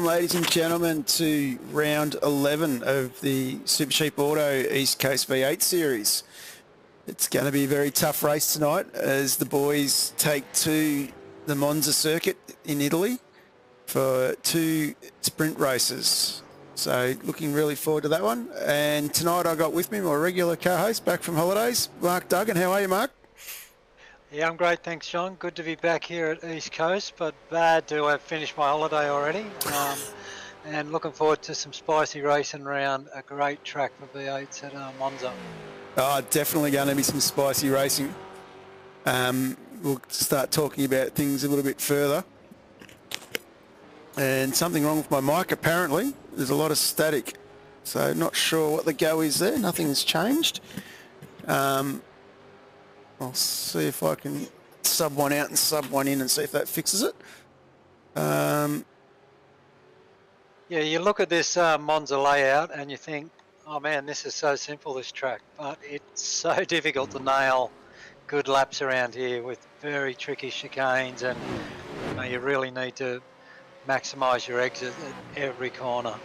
ladies and gentlemen, to round 11 of the Supercheap Auto East Coast V8 Series. It's going to be a very tough race tonight as the boys take to the Monza circuit in Italy for 2 sprint races. So looking really forward to that one. And tonight I got with me my regular co-host back from holidays, Mark Duggan. How are you, Mark? Yeah, I'm great, thanks, John. Good to be back here at East Coast, but bad to have finished my holiday already. And looking forward to some spicy racing around a great track for V8s at Monza. Oh, definitely going to be some spicy racing. We'll start talking about things a little bit further. And something wrong with my mic, apparently. There's a lot of static. So not sure what the go is there. Nothing's changed. I'll see if I can sub one out and sub one in and see if that fixes it. Yeah, you look at this Monza layout and you think, oh man, this is so simple, this track. But it's so difficult to nail good laps around here with very tricky chicanes, and you really need to maximise your exit at every corner.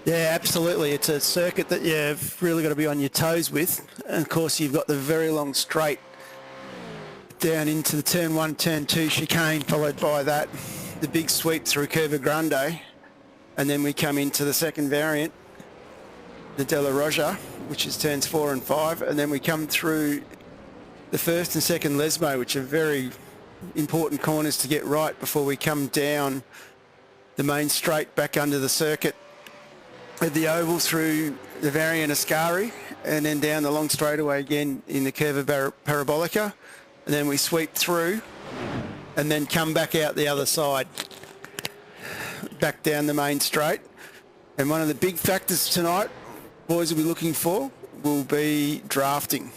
Yeah, absolutely. It's a circuit that you've really got to be on your toes with. And of course, you've got the very long straight down into the turn 1, turn 2 chicane, followed by that, the big sweep through Curva Grande. And then we come into the second variant, the Della Roja, which is turns 4 and 5. And then we come through the first and second Lesmo, which are very important corners to get right before we come down the main straight back under the circuit at the oval through the variant Ascari, and then down the long straightaway again in the Curva Parabolica. And then we sweep through and then come back out the other side, back down the main straight. And one of the big factors tonight, boys will be looking for, will be drafting.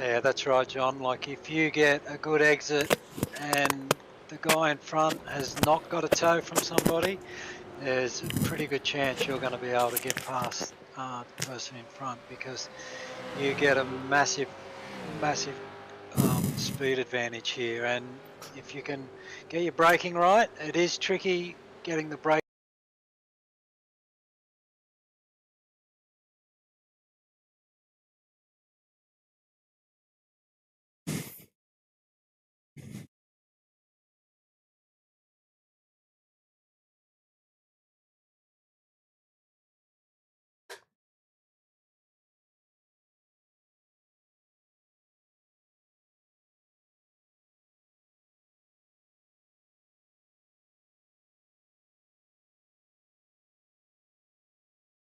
Yeah, that's right, John. Like if you get a good exit and the guy in front has not got a toe from somebody, there's a pretty good chance you're going to be able to get past the person in front, because you get a massive speed advantage here. And if you can get your braking right, it is tricky getting the brake.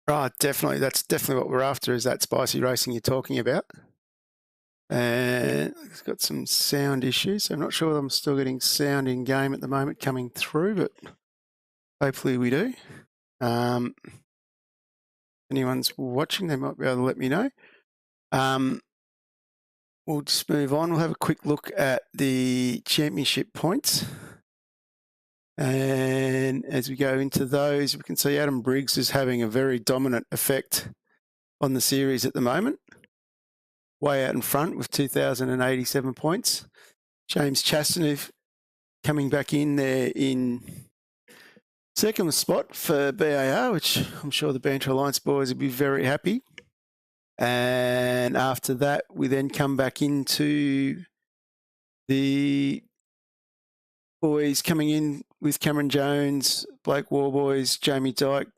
Right, definitely. That's definitely what we're after, is that spicy racing you're talking about. And it's got some sound issues. I'm not sure whether I'm still getting sound in game at the moment coming through, but hopefully we do. Anyone's watching, they might be able to let me know. We'll just move on. We'll have a quick look at the championship points. And as we go into those, we can see Adam Briggs is having a very dominant effect on the series at the moment. Way out in front with 2,087 points. James Chastaneuf coming back in there in second spot for BAR, which I'm sure the Banter Alliance boys will be very happy. And after that, we then come back into the boys coming in with Cameron Jones, Blake Warboys, Jamie Dyke,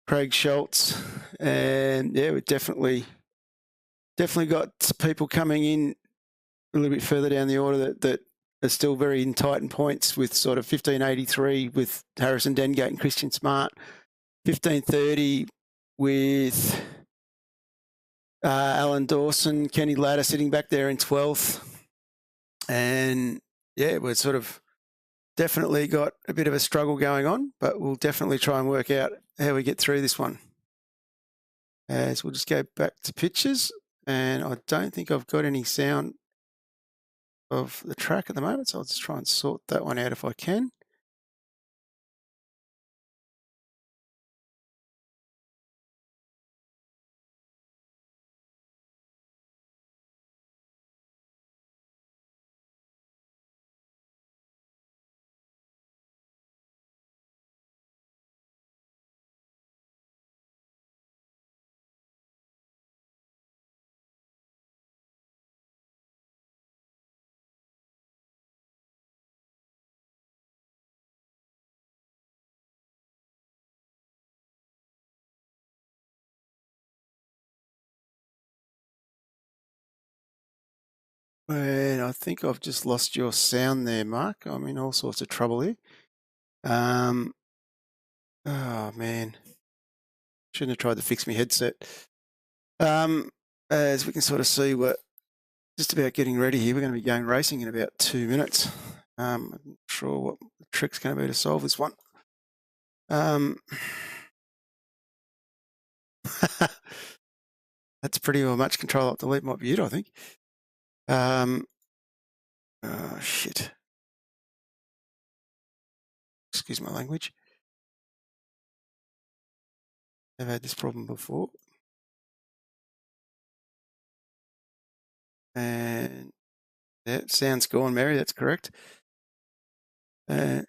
Craig Schultz. And yeah, we've definitely got people coming in a little bit further down the order that are still very in tight in points, with sort of 1583 with Harrison Dengate and Christian Smart, 1530 with Alan Dawson, Kenny Latta sitting back there in 12th. And yeah, we're sort of definitely got a bit of a struggle going on, but we'll definitely try and work out how we get through this one. As we'll just go back to pictures, and I don't think I've got any sound of the track at the moment, so I'll just try and sort that one out if I can. And I think I've just lost your sound there, Mark. I'm in all sorts of trouble here. Oh, man. Shouldn't have tried to fix my headset. As we can sort of see, we're just about getting ready here. We're going to be going racing in about 2 minutes. I'm not sure what the trick's going to be to solve this one. That's pretty well much control up delete might be it, I think. Oh, shit. Excuse my language. I've had this problem before. And yeah, sound's gone, Mary. That's correct. Yeah,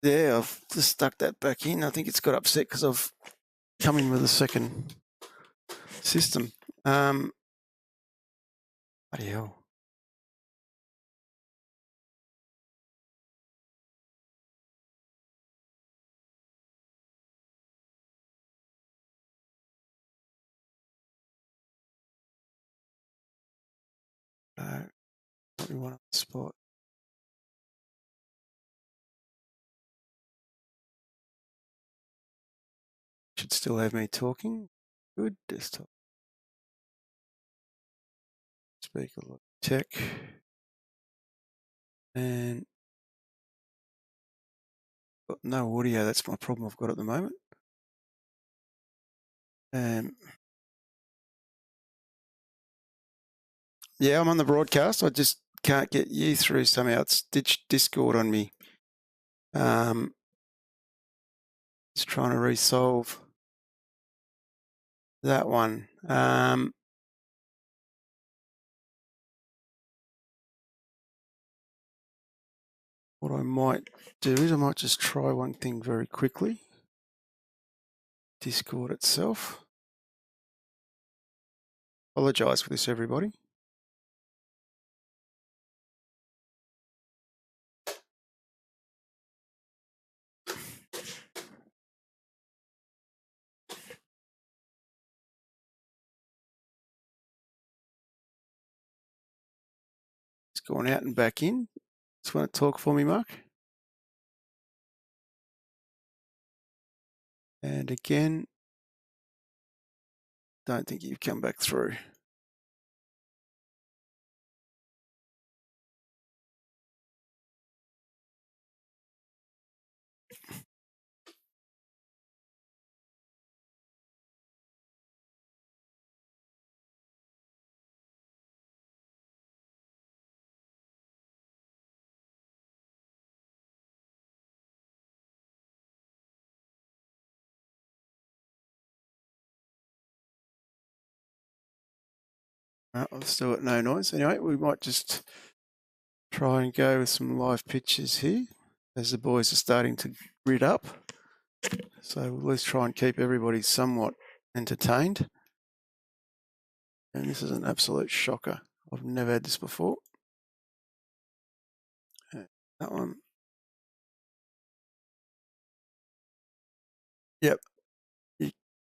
I've just stuck that back in. I think it's got upset because I've come in with a second system. Bloody hell. Probably one on the spot. Should still have me talking. Good. Desktop. Speaker tech. And got no audio. That's my problem I've got at the moment. Yeah, I'm on the broadcast. I just can't get you through somehow. It's Discord on me. Just trying to resolve that one. What I might do is I might just try one thing very quickly. Discord itself. Apologise for this, everybody. It's gone out and back in. Just want to talk for me, Mark. And again, don't think you've come back through. I've still got no noise. Anyway, we might just try and go with some live pictures here as the boys are starting to grid up. So we'll at least try and keep everybody somewhat entertained. And this is an absolute shocker. I've never had this before. That one. Yep. You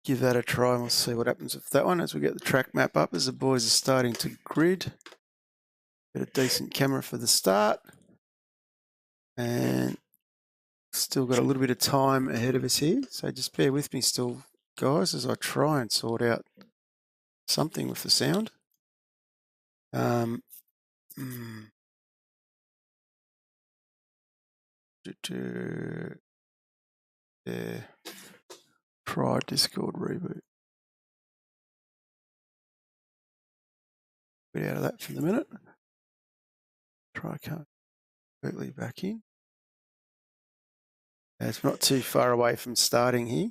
give that a try and we'll see what happens with that one as we get the track map up as the boys are starting to grid. Get a decent camera for the start. And still got a little bit of time ahead of us here. So just bear with me still, guys, as I try and sort out something with the sound. Yeah. Try Discord reboot. Get out of that for the minute. Try come completely back in. It's not too far away from starting here.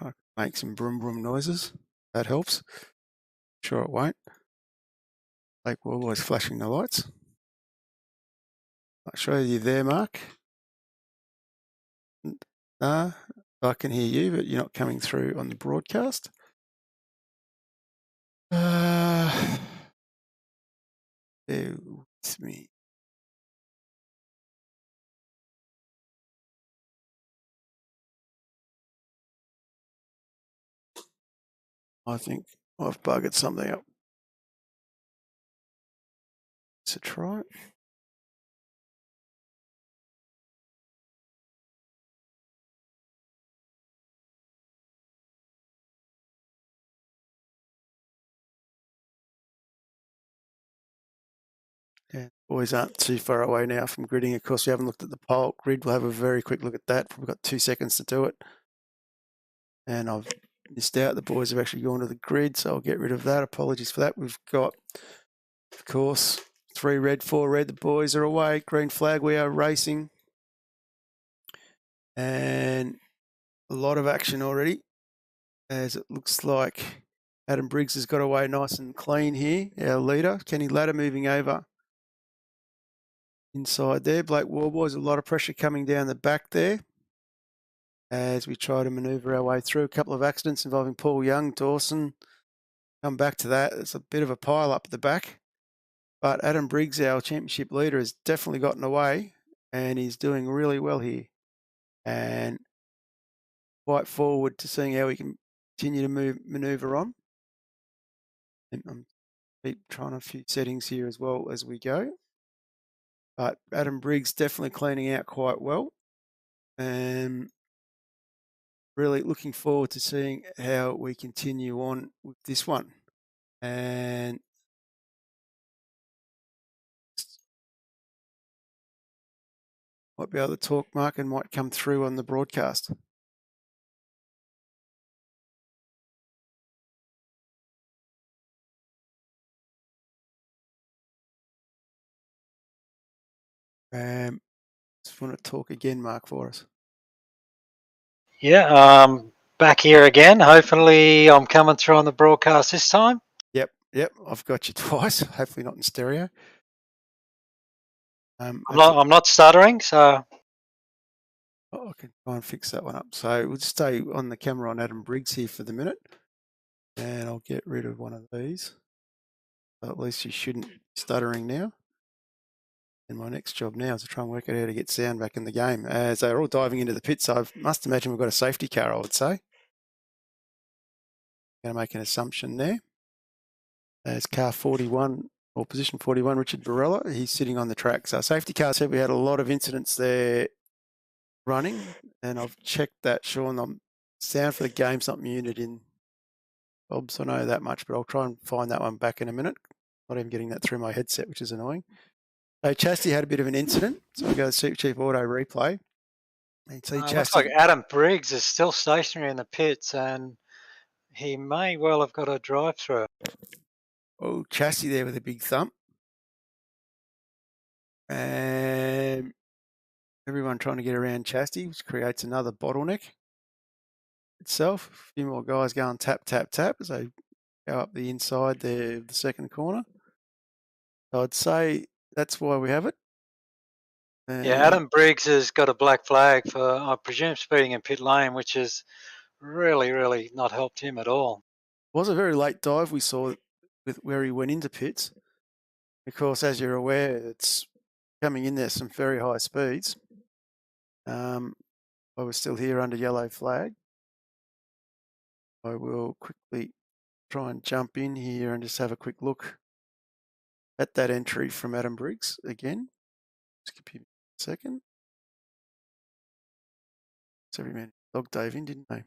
I can make some brum brum noises. That helps. Sure it won't. Like we're always flashing the lights. I'll show you there, Mark. No, I can hear you, but you're not coming through on the broadcast. Bear with me. I think I've buggered something up. So try. Yeah, boys aren't too far away now from gridding. Of course, we haven't looked at the pole grid. We'll have a very quick look at that. We've got 2 seconds to do it. And I've missed out. The boys have actually gone to the grid, so I'll get rid of that. Apologies for that. We've got, of course, 3 red, 4 red. The boys are away. Green flag. We are racing. And a lot of action already, as it looks like Adam Briggs has got away nice and clean here. Our leader, Kenny Ladder, moving over inside there. Blake Warboys, a lot of pressure coming down the back there as we try to manoeuvre our way through. A couple of accidents involving Paul Young, Dawson. Come back to that. It's a bit of a pile up at the back. But Adam Briggs, our championship leader, has definitely gotten away and he's doing really well here. And quite forward to seeing how we can continue to manoeuvre on. And I'm keep trying a few settings here as well as we go. But Adam Briggs definitely cleaning out quite well. And really looking forward to seeing how we continue on with this one. And might be able to talk, Mark, and might come through on the broadcast. Just want to talk again, Mark, for us. Yeah, back here again. Hopefully I'm coming through on the broadcast this time. Yep, I've got you twice. Hopefully not in stereo. I'm not stuttering, so... I can try and fix that one up. So we'll just stay on the camera on Adam Briggs here for the minute. And I'll get rid of one of these. So at least you shouldn't be stuttering now. And my next job now is to try and work out how to get sound back in the game. As they're all diving into the pit, so I must imagine we've got a safety car, I would say. Going to make an assumption there. As car 41, or position 41, Richard Barella, he's sitting on the track. So safety car said we had a lot of incidents there running, and I've checked that, Sean. The sound for the game's not muted in Bob's, I know that much, but I'll try and find that one back in a minute. Not even getting that through my headset, which is annoying. So Chastity had a bit of an incident, so we go to Supercheap Auto replay. You see looks like Adam Briggs is still stationary in the pits, and he may well have got a drive-through. Oh, Chastity there with a big thump. And everyone trying to get around Chastity, which creates another bottleneck itself. A few more guys going tap, tap, tap as they go up the inside there of the second corner. So I'd say that's why we have it. Yeah, Adam Briggs has got a black flag for, I presume, speeding in pit lane, which has really, really not helped him at all. It was a very late dive we saw with where he went into pits. Of course, as you're aware, it's coming in there some very high speeds. I was still here under yellow flag. I will quickly try and jump in here and just have a quick look at that entry from Adam Briggs again. Just give you a second. So every man dog dove in, didn't they?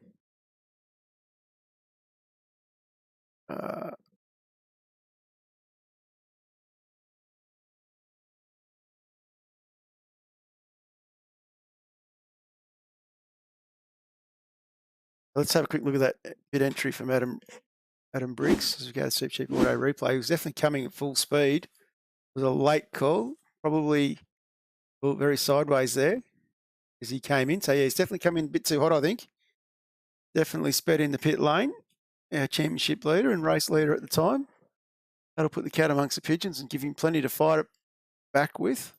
Let's have a quick look at that pit entry from Adam Briggs as we go to Supercheap Auto replay. He was definitely coming at full speed. It was a late call, probably very sideways there as he came in. So yeah, he's definitely come in a bit too hot, I think. Definitely sped in the pit lane. Our championship leader and race leader at the time. That'll put the cat amongst the pigeons and give him plenty to fight it back with.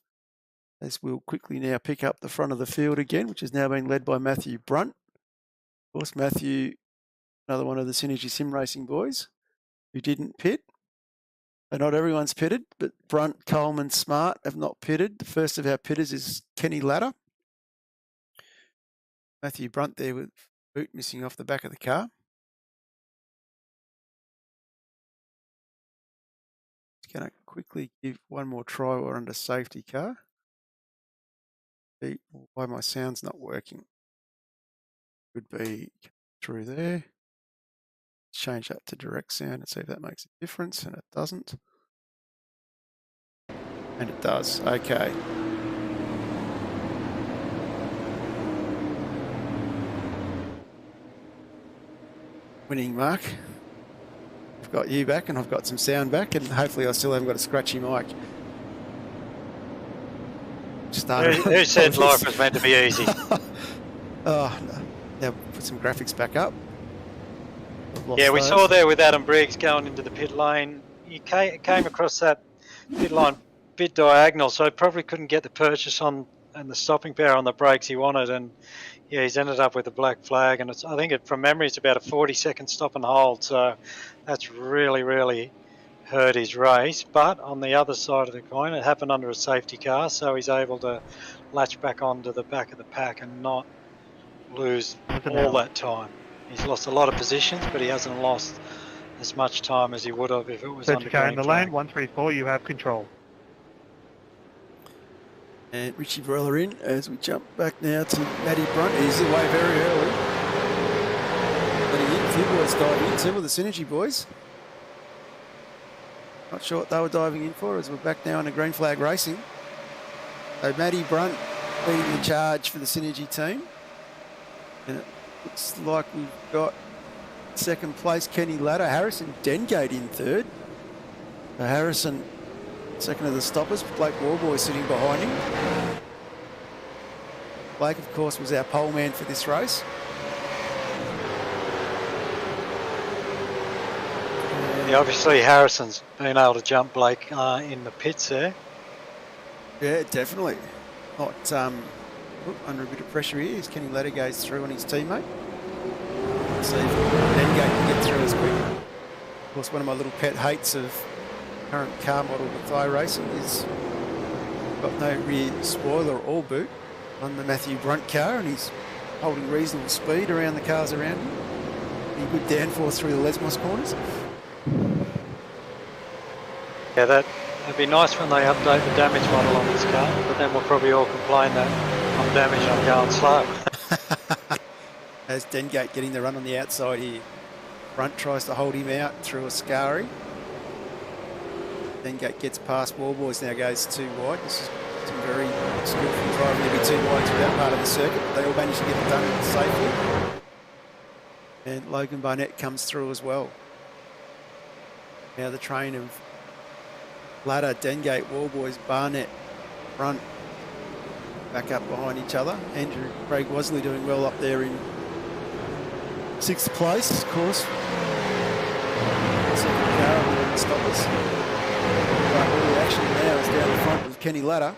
As we'll quickly now pick up the front of the field again, which is now being led by Matthew Brunt. Of course, Matthew, another one of the Synergy Sim Racing boys who didn't pit. And not everyone's pitted, but Brunt, Coleman, Smart have not pitted. The first of our pitters is Kenny Ladder. Matthew Brunt there with boot missing off the back of the car. Just going to quickly give one more try. We're under safety car. See why my sound's not working. Could be through there. Change that to direct sound and see if that makes a difference, and it doesn't. And it does. Okay. Winning mark. I've got you back and I've got some sound back, and hopefully I still haven't got a scratchy mic. Who said life was meant to be easy? Oh, no. Now put some graphics back up. Yeah, we saw there with Adam Briggs going into the pit lane. He came across that pit line bit diagonal, so he probably couldn't get the purchase on and the stopping power on the brakes he wanted, and yeah, he's ended up with a black flag. And I think from memory, it's about a 40-second stop and hold. So that's really hurt his race. But on the other side of the coin, it happened under a safety car, so he's able to latch back onto the back of the pack and not lose all that time. He's lost a lot of positions, but he hasn't lost as much time as he would have if it was under green in the lane, 134, you have control. And Richie Varela in as we jump back now to Matty Brunt. He's away very early. But a few boys diving into with the Synergy boys. Not sure what they were diving in for as we're back now in a green flag racing. So Matty Brunt leading the charge for the Synergy team. And it looks like we've got second place Kenny Ladder, Harrison Dengate in third. So Harrison second of the stoppers, Blake Warboy sitting behind him. Blake, of course, was our pole man for this race. Yeah, obviously Harrison's been able to jump Blake in the pits there. Yeah, definitely. Not under a bit of pressure here as Kenny Ladder goes through on his teammate. Let's see if Dengate can get through as quick. Of course, one of my little pet hates of current car model with iRacing is got no rear spoiler or boot on the Matthew Brunt car, and he's holding reasonable speed around the cars around him. Be good downforce through the Lesmos corners. Yeah, that'd be nice when they update the damage model on this car, but then we'll probably all complain that I'm damaged, I'm going slow. As Dengate getting the run on the outside here. Brunt tries to hold him out through a Scari. Dengate gets past Warboys, now goes too wide. This is some very skillful driving to be too wide to that part of the circuit, but they all manage to get it done safely. And Logan Barnett comes through as well. Now the train of Ladder, Dengate, Warboys, Barnett, Brunt back up behind each other. Andrew Craig Wasley doing well up there in 6th place, of course. Second car on the stoppers. But all the action now is down the front with Kenny Ladder.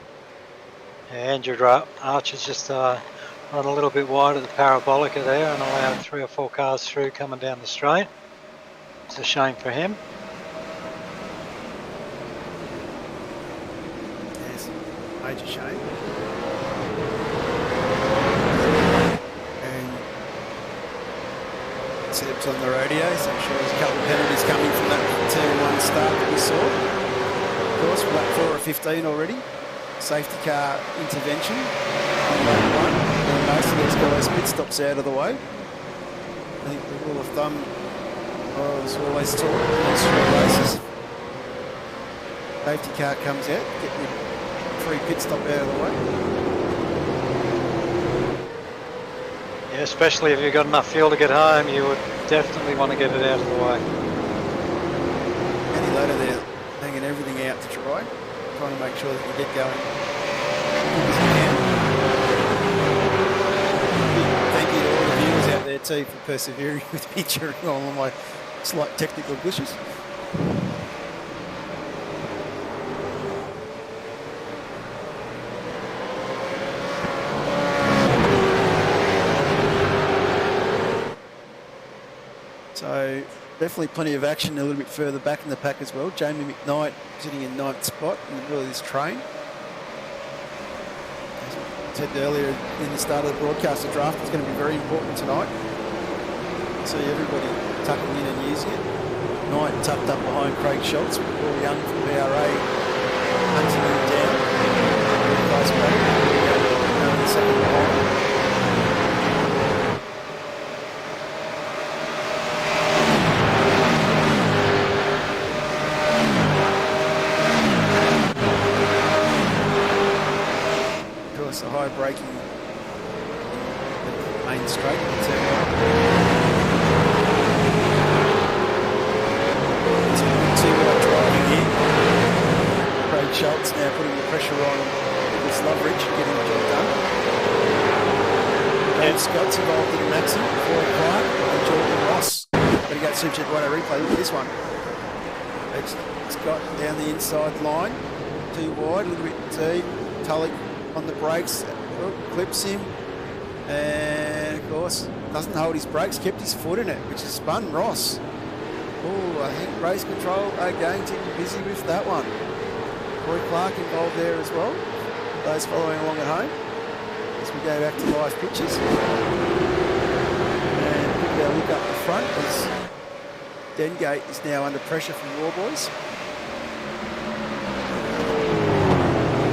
Yeah, Andrew Archer's just run a little bit wide at the parabolica there and allowed 3 or 4 cars through coming down the straight. It's a shame for him. Yes, major shame. And Seb's on the radio, so I'm sure there's a couple of penalties coming from that turn 1 start that we saw. Of course, we're lap 4 of 15 already. Safety car intervention on lap 1. And most of these guys pit stops out of the way. I think the rule of thumb I was always taught in these short races. Safety car comes out, get your free pit stop out of the way. Yeah, especially if you've got enough fuel to get home, you would definitely want to get it out of the way. Any ladder there, hanging everything out to try, trying to make sure that you get going as quick as you can. Thank you to all the viewers out there too for persevering with me during all of my slight technical glitches. So definitely plenty of action a little bit further back in the pack as well. Jamie McKnight sitting in 9th spot in the middle of this train. As I said earlier in the start of the broadcast, the draft is going to be very important tonight. See everybody tucking in and using it. Knight tucked up behind Craig Schultz with Paul Young from BRA hunting him down. Really close battle. Now in the second behind. Of course, the high braking main straight. Craig Schultz now putting the pressure on this Loveridge, getting the job done. And Scott's involved in the maxi, Floyd Clark and Jordan Ross. But he got Supercheap 1 replay. Look at this one. It's Scott down the inside line, too wide, a little bit deep. Tully on the brakes, clips him, and of course doesn't hold his brakes, kept his foot in it, which has spun Ross. Oh, I think race control again, keeping busy with that one. Roy Clark involved there as well. Those following along at home as we go back to live pictures. And quickly our look up the front as Dengate is now under pressure from War Boys.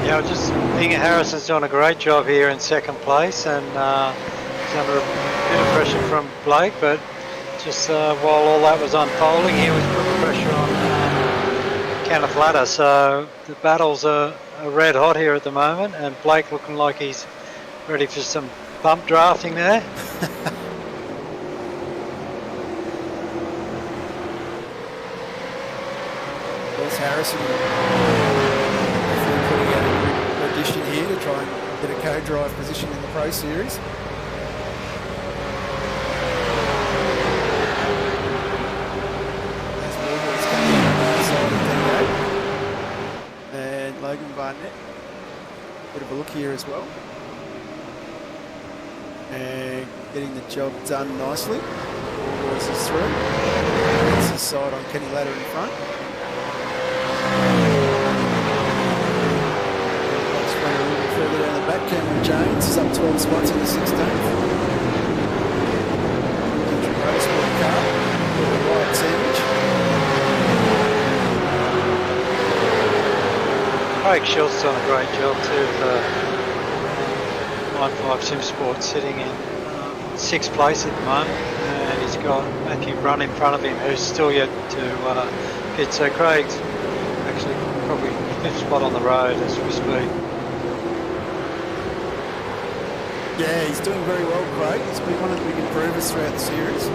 Yeah, just Inga Harrison's done a great job here in second place, and he's under a bit of pressure from Blake, but just while all that was unfolding, he was putting pressure on Kenneth Latta, so the battles are red hot here at the moment, and Blake looking like he's ready for some bump drafting there. There's Harrison putting out an addition here to try and get a co-drive position in the Pro Series. Logan Barnett, bit of a look here as well, and getting the job done nicely. All boys is through. That's his side on Kenny Latta in front. Just running a little bit further down the back. Cameron James is up 12 spots in the 16th. Sport car, the white sandwich. Craig Schultz done a great job too for 9.5 Sim Sport, sitting in 6th place at the moment, and he's got Matthew Brunn in front of him who's still yet to hit, so Craig's actually probably 5th spot on the road as we speak. Yeah, he's doing very well, Craig. He's been one of the big improvers throughout the series. A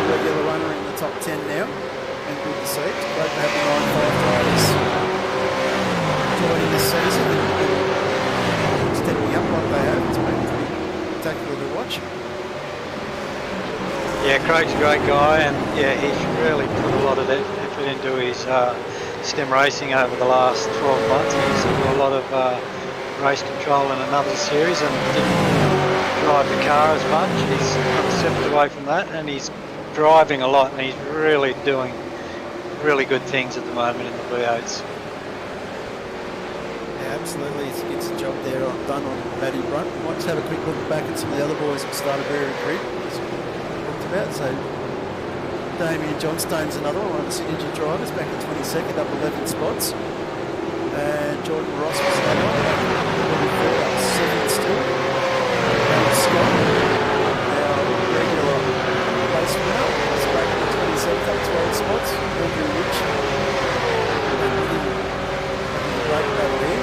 regular runner in the top 10 now, and good to see. It's great to have the 9.5 riders joining this season and stepping up like they have. It's been pretty spectacular to watch. Yeah, Craig's a great guy, and yeah, he's really put a lot of effort into his stem racing over the last 12 months. He's done a lot of race control in another series and didn't drive the car as much. He's stepped away from that, and he's driving a lot, and he's really doing really good things at the moment in the V8s. Absolutely, he gets the job there done on Matty Brunt. Might just have a quick look back at some of the other boys who started very quick, as we talked about. So Damien Johnstone's another one of the signature drivers, back in 22nd, up 11 spots. And Jordan Ross was another one, up 7th still. And Scott, now regular place winner, was back in 27th, up 12 spots. Andrew Rich, great battle here.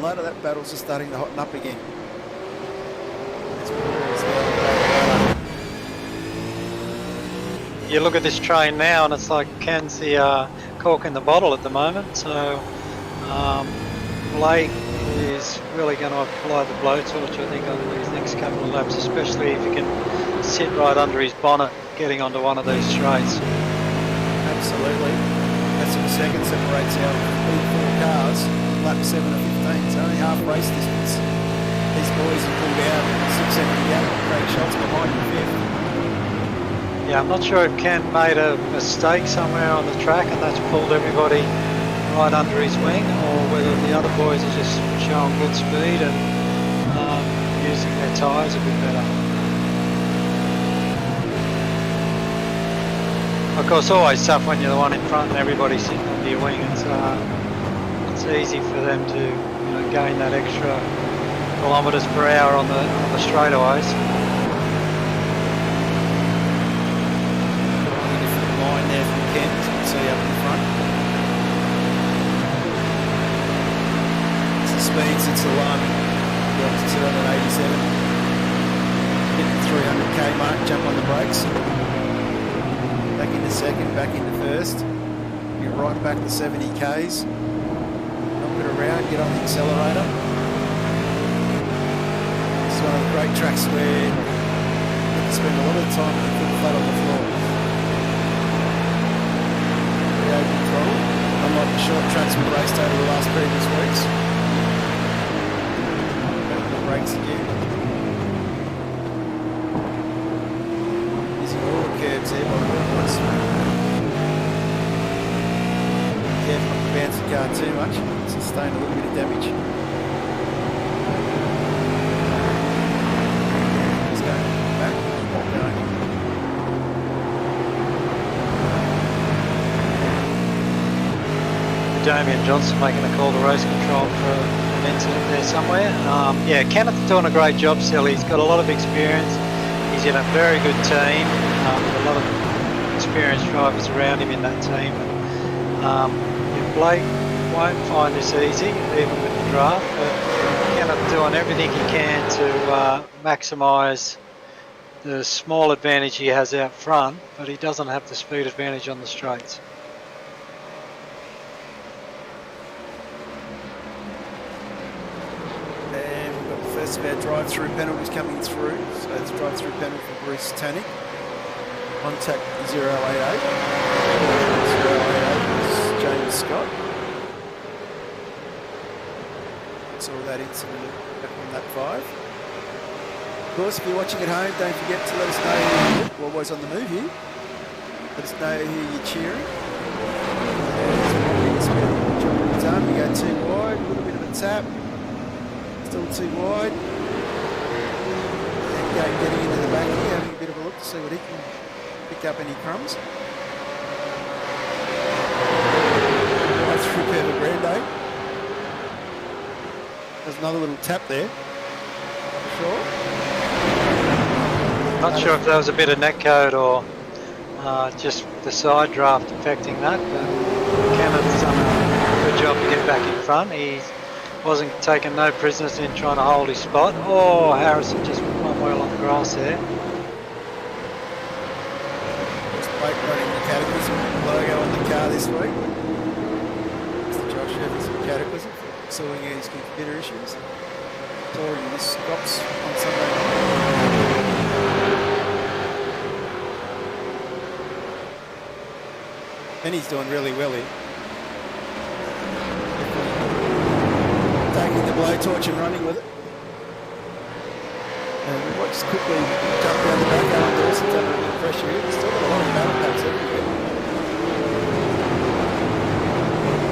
That battles are starting to hotn up again. You look at this train now and it's like Ken's the cork in the bottle at the moment, so Blake is really going to apply the blowtorch, I think, on these next couple of laps, especially if he can sit right under his bonnet getting onto one of these straights. Absolutely. That's a second separates out all 4 cars. Lap 7 of 15, it's only half race distance. These boys have pulled out 6 second gap. Craig Schultz behind him 5th. Yeah, I'm not sure if Ken made a mistake somewhere on the track and that's pulled everybody right under his wing, or whether the other boys are just showing good speed and using their tyres a bit better. Of course, always tough when you're the one in front and everybody's sitting under your wing. It's easy for them to gain that extra kilometres per hour on the straightaways. Different line there from Kent, you can see up in front. It's the speed since alarming. Got to 287. Hit the 300k mark, jump on the brakes. Back into second, back into first. You're right back to 70 k's. Knock it around, get on the accelerator. It's one of the great tracks where you can spend a lot of time with your foot flat on the floor. Very open throttle, unlike the short tracks we raced over the last previous weeks. Back on the brakes again. Using all the curves here by the boys. Careful not to bounce the car too much, sustain a little bit of damage. He's going back, going. Damian Johnson making a call to race control for an incident there somewhere. Yeah, Kenneth's doing a great job still. He's got a lot of experience. He's in a very good team, with a lot of experienced drivers around him in that team. Blake won't find this easy, even with the draft, but Kenneth doing everything he can to maximise the small advantage he has out front, but he doesn't have the speed advantage on the straights. And we've got the first of our drive-through penalties coming through. So it's drive-through penalty for Bruce Tannick. Contact 088. 088 is James Scott. Saw that incident back on that 5. Of course, if you're watching at home, don't forget to let us know who always on the move here. Let us know who you're cheering. Done. We go too wide, a little bit of a tap. Still too wide. And getting into the back here, having a bit of a look to see what he can pick up any crumbs. Right through Pedro Grande. There's another little tap there. Sure. Not sure if that was a bit of netcode or just the side draft affecting that, but Kenneth's done a good job to get back in front. He wasn't taking no prisoners in trying to hold his spot. Oh, Harrison just went one wheel on the grass there. Just Blake running the Cataclysm logo on the car this week. Mr. Josh Evans from Cataclysm for sorting out his computer issues. Touring this stops on Sunday night. And he's doing really well here. Taking the blowtorch and running with it. And we watch quickly jump down the back. Alan Dawson's under a bit of pressure here. He's still got a lot of battle packs everywhere.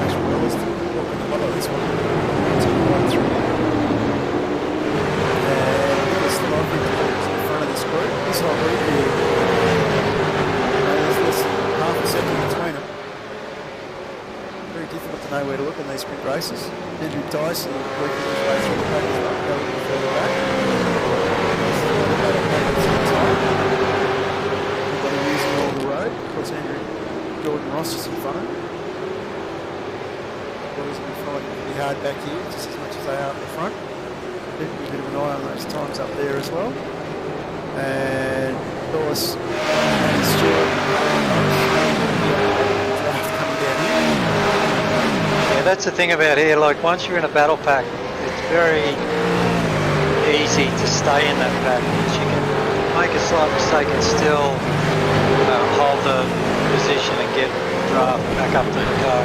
Actually, well, he's walking the bottom of this one. 2-1-3. And Nicholas Lodbury is in front of this group. This whole group here. There's less than half a second between them. Very difficult to know where to look in these sprint races. Andrew Dyson working his way through the pack as well, going a bit further back. Everybody using all the road. Of course, Andrew Jordan Ross is in front of him. Boys will be fighting pretty hard back here, just as much as they are up the front. Keeping a bit of an eye on those times up there as well. And of course, Andy Stewart. Yeah, that's the thing about here, like once you're in a battle pack, it's very easy to stay in that pack. You can make a slight mistake and still hold the position and get draft back up to the car.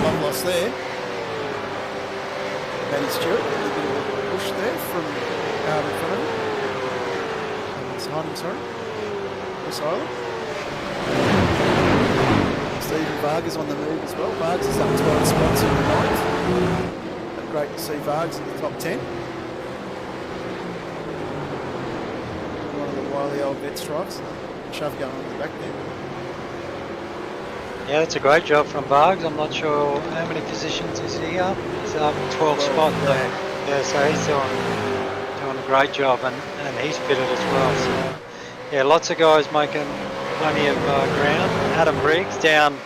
One loss there. Andy Stewart, a little bit of a push there from in front of him. It's behind him, sorry. Morris Island. Stephen Vargas on the move as well. Vargas is up 12 spots in the ninth. Great to see Vargas in the top 10. One of the wily old vet stripes. Shove going on the back there. Yeah, it's a great job from Vargas. I'm not sure how many positions is he up. He's up 12 spots. Yeah, so he's doing a great job, and he's fitted as well. So yeah, lots of guys making plenty of ground. Adam Briggs down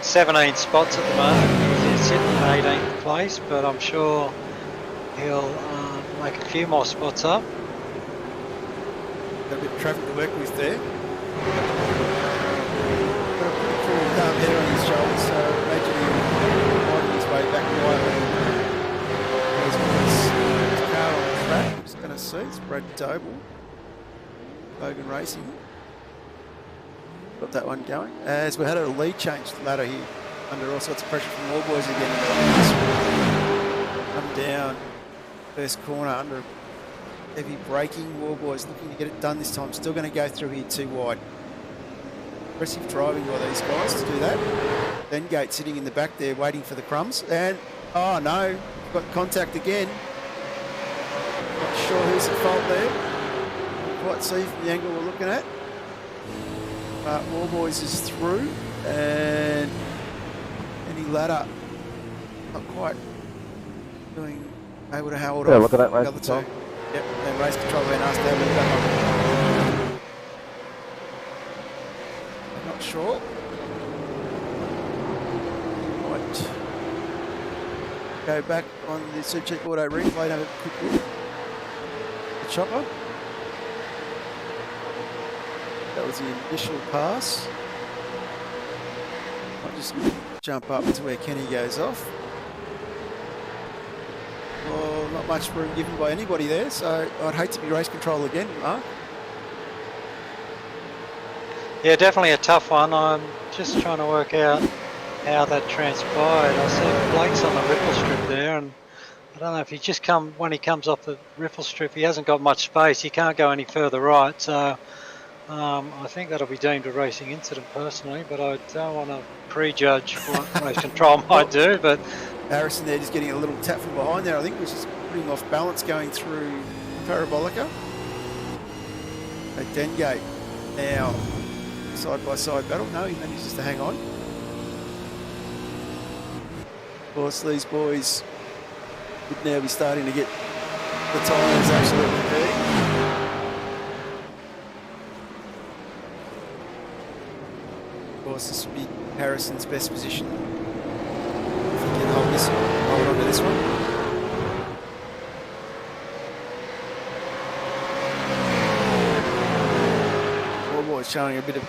17 spots at the moment. He's sitting in 18th place, but I'm sure he'll make a few more spots up. Got a bit of traffic to work with there. Got a pretty cool calm head on his shoulders, so imagine him winding his way back quietly. There's his car on the track. I'm just going to see. It's Brad Doble. Logan Racing. Got that one going. As we had a lead change ladder here, under all sorts of pressure from all boys again. Come down, first corner under heavy braking. War Boys looking to get it done this time. Still going to go through here too wide. Impressive driving by these guys to do that. Then Gate sitting in the back there waiting for the crumbs. And, oh no, got contact again. Not sure who's at fault there. Can't quite see from the angle we're looking at. War Boys is through, and any ladder not quite able to hold off. Look at that race the other control. two. Yep, and race control being asked to have a look at that. I'm not sure. Might go back on the Supercheap Auto replay and have a quick look. The chopper. That was the initial pass. I'll just jump up to where Kenny goes off. Well, not much room given by anybody there, so I'd hate to be race control again, Mark. Yeah, definitely a tough one. I'm just trying to work out how that transpired. I see Blake's on the ripple strip there, and I don't know if when he comes off the ripple strip, he hasn't got much space. He can't go any further right, so I think that'll be deemed a racing incident personally, but I don't want to prejudge what race control might do. But Harrison there just getting a little tap from behind there, I think, was just putting off balance going through Parabolica. At Dengate now side-by-side battle. No, he manages to hang on. Of course, these boys would now be starting to get the tyres absolutely dirty. Of course, this would be Harrison's best position. If he can hold on to this one. All boys showing a bit of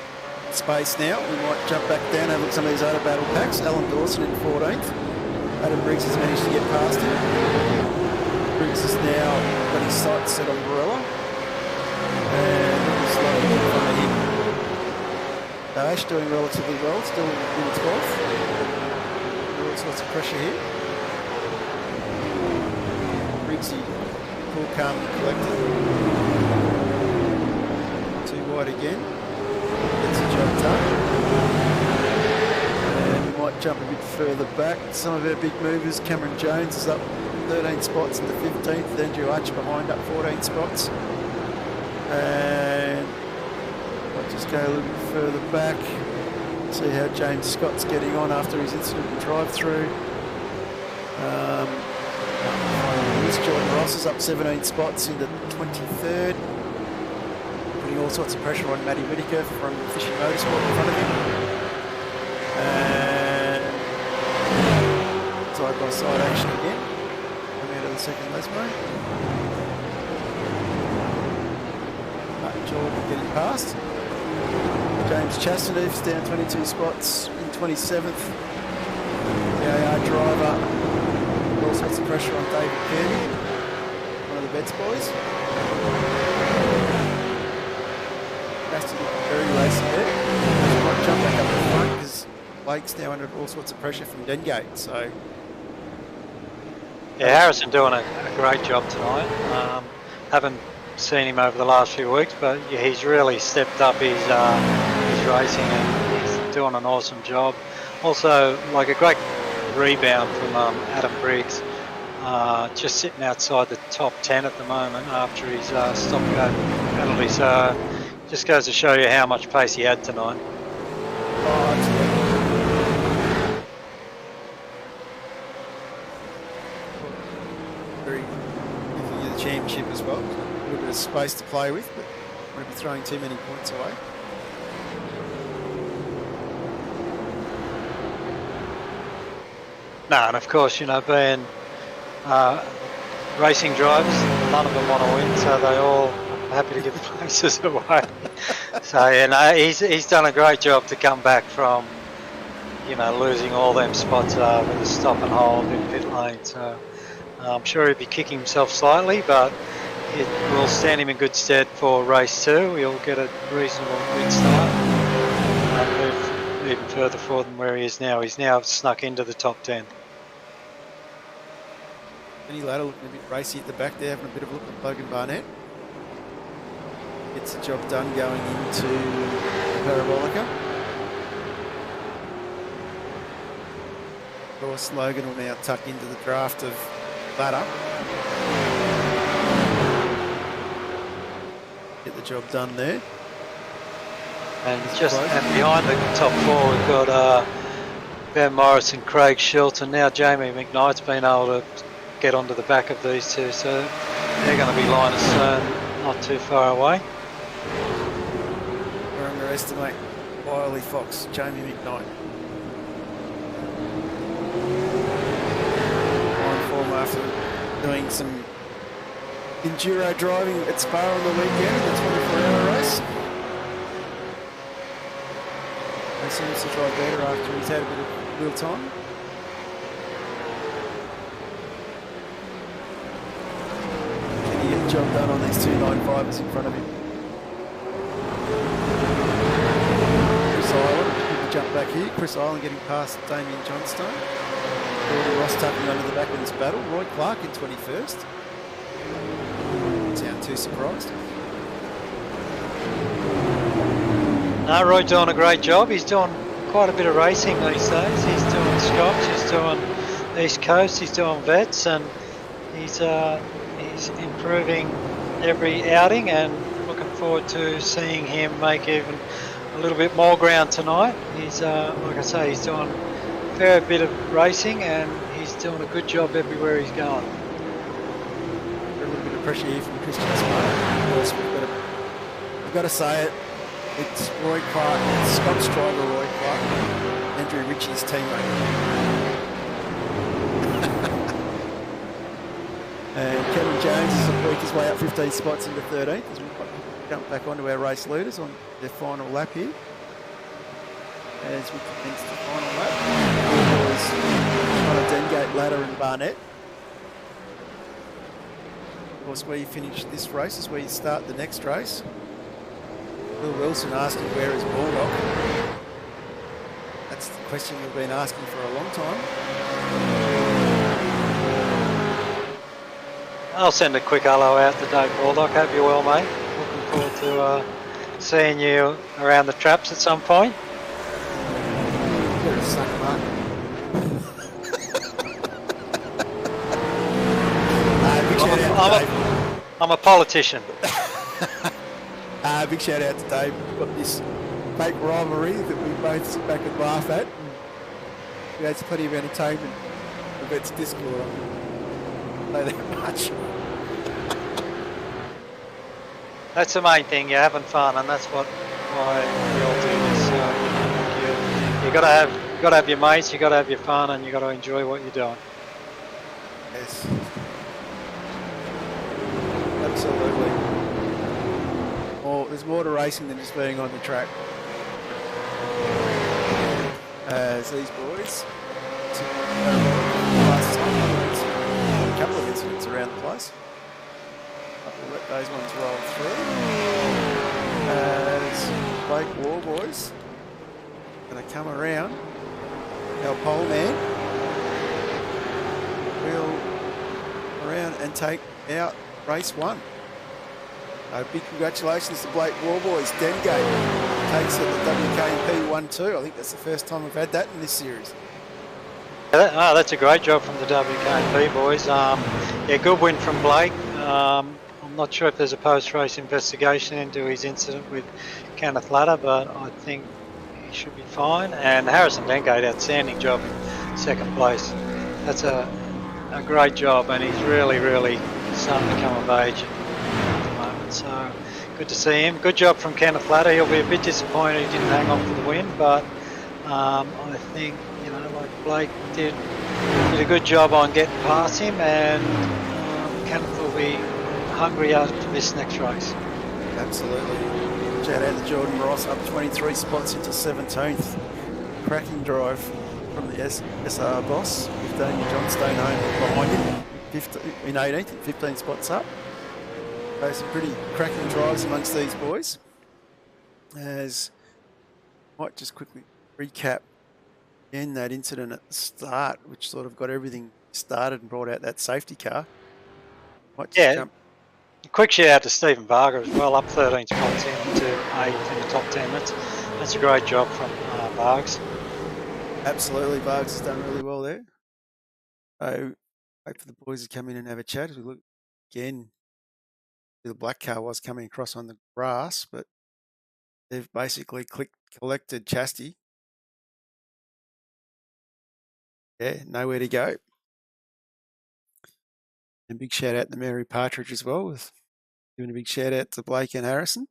space now. We might jump back down and have a look at some of these other battle packs. Alan Dawson in 14th. Adam Briggs has managed to get past him. Briggs has now got his sights set on Barella. And he's slowly in front of him. Ash doing relatively well, still in 12th. All sorts of pressure here. Briggsy, cool, calm and collected. Too wide again. Gets the job done. And we might jump a bit further back. Some of our big movers, Cameron Jones is up 13 spots into 15th. Andrew Arch behind up 14 spots. And might just go a little bit further back. See how James Scott's getting on after his incident and drive-through. Jordan Ross is up 17 spots into 23rd. Putting all sorts of pressure on Matty Whittaker from Fishing Motorsport in front of him. And side-by-side action again. Coming out of the second Lesmo. Martin Jordan getting past. James Chastaneef's down 22 spots in 27th. The AR driver, all sorts of pressure on David Kearney, one of the Vets boys. Nasty very racing there. He might jump back up the front because Blake's now under all sorts of pressure from Dengate. So yeah, Harrison doing a great job tonight. Having seen him over the last few weeks, but yeah, he's really stepped up his racing and he's doing an awesome job. Also, like a great rebound from Adam Briggs, just sitting outside the top 10 at the moment after his stop-go penalty. So just goes to show you how much pace he had tonight. Oh, absolutely. Very looking at the championship as well. A little bit of space to play with, but won't be throwing too many points away. No, and of course, you know, being racing drivers, none of them want to win, so they all are happy to give the places away. So, you know, he's done a great job to come back from, you know, losing all them spots with the stop and hold in pit lane. So I'm sure he'll be kicking himself slightly, but it will stand him in good stead for race 2. He'll get a reasonable good start and move even further forward than where he is now. He's now snuck into the top 10. Any ladder looking a bit racy at the back there, having a bit of a look at Logan Barnett. Gets the job done going into Parabolica. Of course, Logan will now tuck into the draft of ladder. Get the job done there. And just and behind the top 4, we've got Ben Morris and Craig Shilton. Now Jamie McKnight's been able to get onto the back of these two, so they're going to be line of stern, not too far away. Or underestimate Wiley Fox, Jamie McKnight. On form after doing some enduro driving at Spa on the weekend in the 24-hour race. He seems to drive better after he's had a bit of real time. Can he get the job done on these 295s in front of him? Chris Island, good jump back here. Chris Island getting past Damien Johnstone. Gordon Ross tucking under the back of this battle. Roy Clark in 21st. Sound too surprised. No, Roy's doing a great job. He's doing quite a bit of racing these days. He's doing Scots, he's doing East Coast, he's doing Vets, and he's improving every outing, and looking forward to seeing him make even a little bit more ground tonight. He's, like I say, he's doing a fair bit of racing, and he's doing a good job everywhere he's going. A little bit of pressure here from Christian Smart. Of course, we've got to say it. It's Roy Clark, it's Scott's driver Roy Clark, Andrew Ritchie's teammate. And Kevin Jones has worked his way up 15 spots into 13th as we jump back onto our race leaders on their final lap here. As we commence the final lap, on a Dengate, Ladder and Barnett. Of course, where you finish this race is where you start the next race. Will Wilson asking where is Baldock. That's the question we've been asking for a long time. I'll send a quick hello out to Dave Baldock. Hope you're well, mate. Looking forward to seeing you around the traps at some point. You're a sucker, Mark. Big shout out to Dave. I'm a politician. Big shout out to Dave. We've got this fake rivalry that we both sit back and laugh at. We had plenty of entertainment. The Vets Discord. I don't know that much. That's the main thing. You're having fun, and that's why we all do this. So you got to have your mates. You got to have your fun, and you got to enjoy what you're doing. Yes. Absolutely. There's more to racing than just being on the track. As these boys, last time, a couple of incidents around the place. We'll let those ones roll through. As Blake War boys going to come around. Our pole man will around and take out race 1. Big congratulations to Blake Warboys. Dengate takes it the WK&P 1-2. I think that's the first time we've had that in this series. That's a great job from the WK&P boys. Yeah, good win from Blake. I'm not sure if there's a post-race investigation into his incident with Kenneth Latta, but I think he should be fine. And Harrison Dengate, outstanding job in second place. That's a great job, and he's really, really starting to come of age at the moment. So good to see him. Good job from Kenneth Latta. He'll be a bit disappointed he didn't hang on for the win, but I think, like Blake did a good job on getting past him, and Kenneth will be hungry after this next race. Absolutely. Shout out to Jordan Ross, up 23 spots into 17th. Cracking drive from the SR boss, with Daniel Johnstone home behind him in 18th, 15 spots up. So some pretty cracking drives amongst these boys. As might just quickly recap again that incident at the start, which sort of got everything started and brought out that safety car. Might just jump. Quick shout out to Stephen Varga as well, up 13 spots into 8th in the top 10. That's a great job from Vargas. Absolutely, Vargas has done really well there. So wait for the boys to come in and have a chat as we look again. The black car was coming across on the grass, but they've basically collected Chastity. Yeah, nowhere to go. And big shout out to Mary Partridge as well, with giving a big shout out to Blake and Harrison.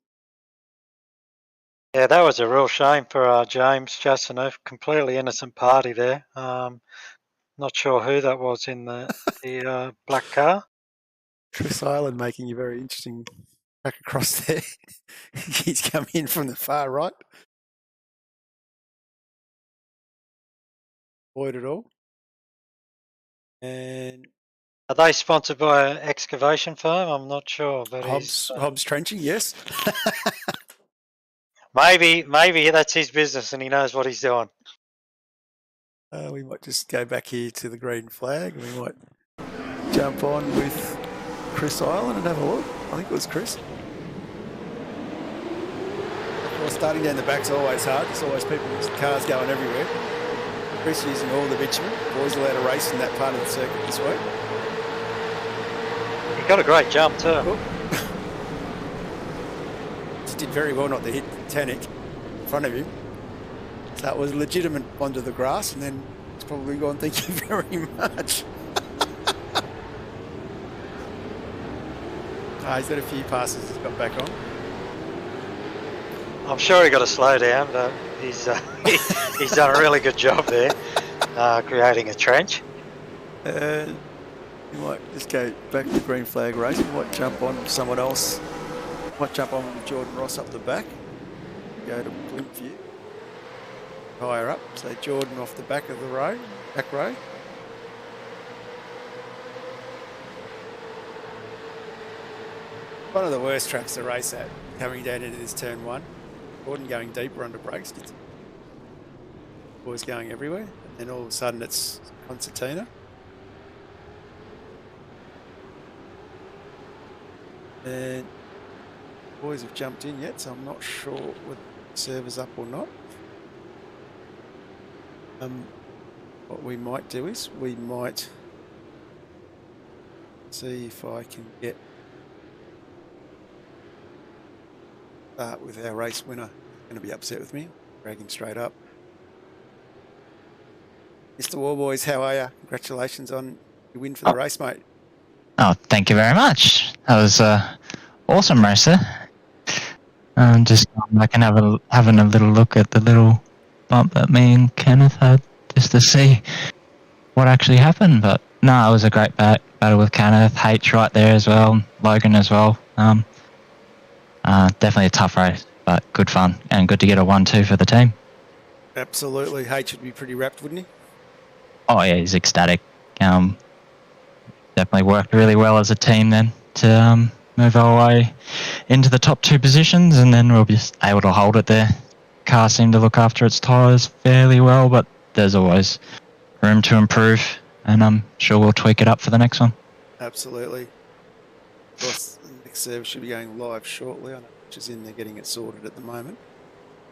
Yeah, that was a real shame for James Chastaneuf. Completely innocent party there. Not sure who that was in the black car. Chris Island making a very interesting track across there. He's come in from the far right. Avoid it all. And are they sponsored by an excavation firm? I'm not sure, but Hobbs Trenching, yes. maybe that's his business and he knows what he's doing. We might just go back here to the green flag. We might jump on with Chris Island and have a look. I think it was Chris. Of course, starting down the back's always hard. There's always people with cars going everywhere. Chris using all the bitumen. Boys allowed to race in that part of the circuit this week. He got a great jump too. Cool. Just did very well not to hit Titanic in front of him. So it was legitimate onto the grass, and then it's probably gone, thank you very much. He's got a few passes he's got back on. I'm sure he got to slow down, but he's done a really good job there, creating a trench. You might just go back to the green flag race. We might jump on someone else. Might jump on with Jordan Ross up the back. Go to blimp view. Higher up. So Jordan off the back of the row, back row. One of the worst tracks to race at, coming down into this turn one. Jordan going deeper under brakes. Gets boys going everywhere. And all of a sudden it's Concertina. And boys have jumped in yet, so I'm not sure whether the server's up or not. What we might do is we might see if I can get start with our race winner. Going to be upset with me. Drag him straight up. Mr. Warboys, how are you? Congratulations on your win for the race, mate. Oh, thank you very much. That was awesome race there. Just going back and having a little look at the little bump that me and Kenneth had, just to see what actually happened. But no, it was a great battle with Kenneth. H right there as well, Logan as well. Definitely a tough race, but good fun and good to get a 1-2 for the team. Absolutely. H would be pretty wrapped, wouldn't he? Oh yeah, he's ecstatic. Definitely worked really well as a team then to move our way into the top 2 positions, and then we'll be able to hold it there. Car seemed to look after its tyres fairly well, but there's always room to improve, and I'm sure we'll tweak it up for the next one. Absolutely. Of course, the next service should be going live shortly. I know which is in there getting it sorted at the moment.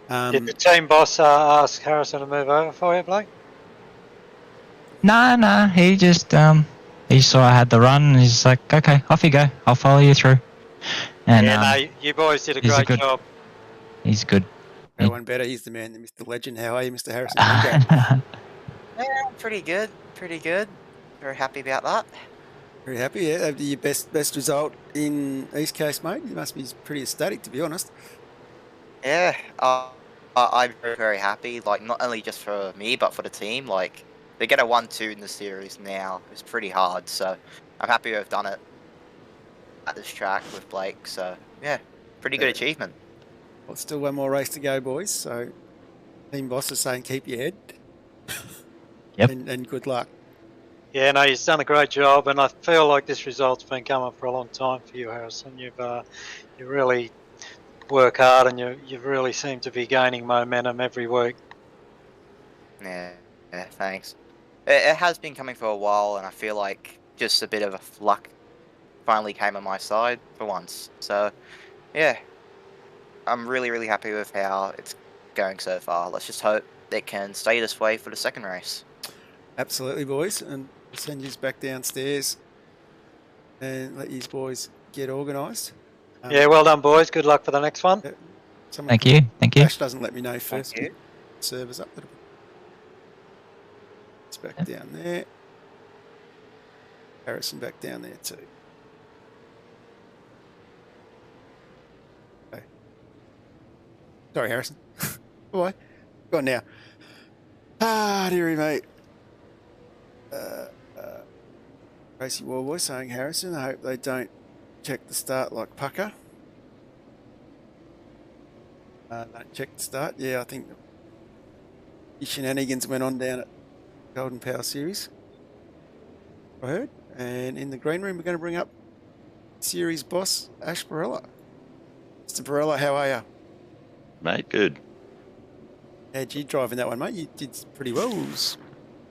Did the team boss ask Harrison to move over for you, Blake? Nah, he just he saw I had the run and he's like, okay, off you go, I'll follow you through. And You boys did a he's great good- job. he's good. No one better. He's the man, Mr. Legend. How are you, Mr. Harrison? How you going? Yeah, pretty good. Very happy about that. Very happy. Yeah, your best result in East Coast, mate. You must be pretty ecstatic, to be honest. Yeah, I'm very, very happy. Like, not only just for me, but for the team. Like, to get a 1-2 in the series now is pretty hard. So I'm happy to have done it at this track with Blake. So yeah, pretty good achievement. Well, still one more race to go, boys. So, team boss is saying keep your head. Yep. And good luck. Yeah, no, you've done a great job, and I feel like this result's been coming for a long time for you, Harrison. You really work hard, and you really seem to be gaining momentum every week. Yeah, thanks. It has been coming for a while, and I feel like just a bit of a luck finally came on my side for once. So, yeah, I'm really, really happy with how it's going so far. Let's just hope it can stay this way for the second race. Absolutely, boys. And we'll send you back downstairs and let you boys get organised. Yeah, well done, boys. Good luck for the next one. Thank you. Ash doesn't let me know first. you. Servers up. It's back down there. Harrison back down there too. Okay. Sorry, Harrison. Bye. Go on now. Dearie mate. Racy Warboy saying Harrison, I hope they don't check the start like Pucker. Don't check the start. Yeah, I think the shenanigans went on down at Golden Power Series. I heard. And in the green room, we're going to bring up series boss Ash Barella. Mr. Barella, how are you? Mate, good. How'd you drive in that one, mate? You did pretty well. It was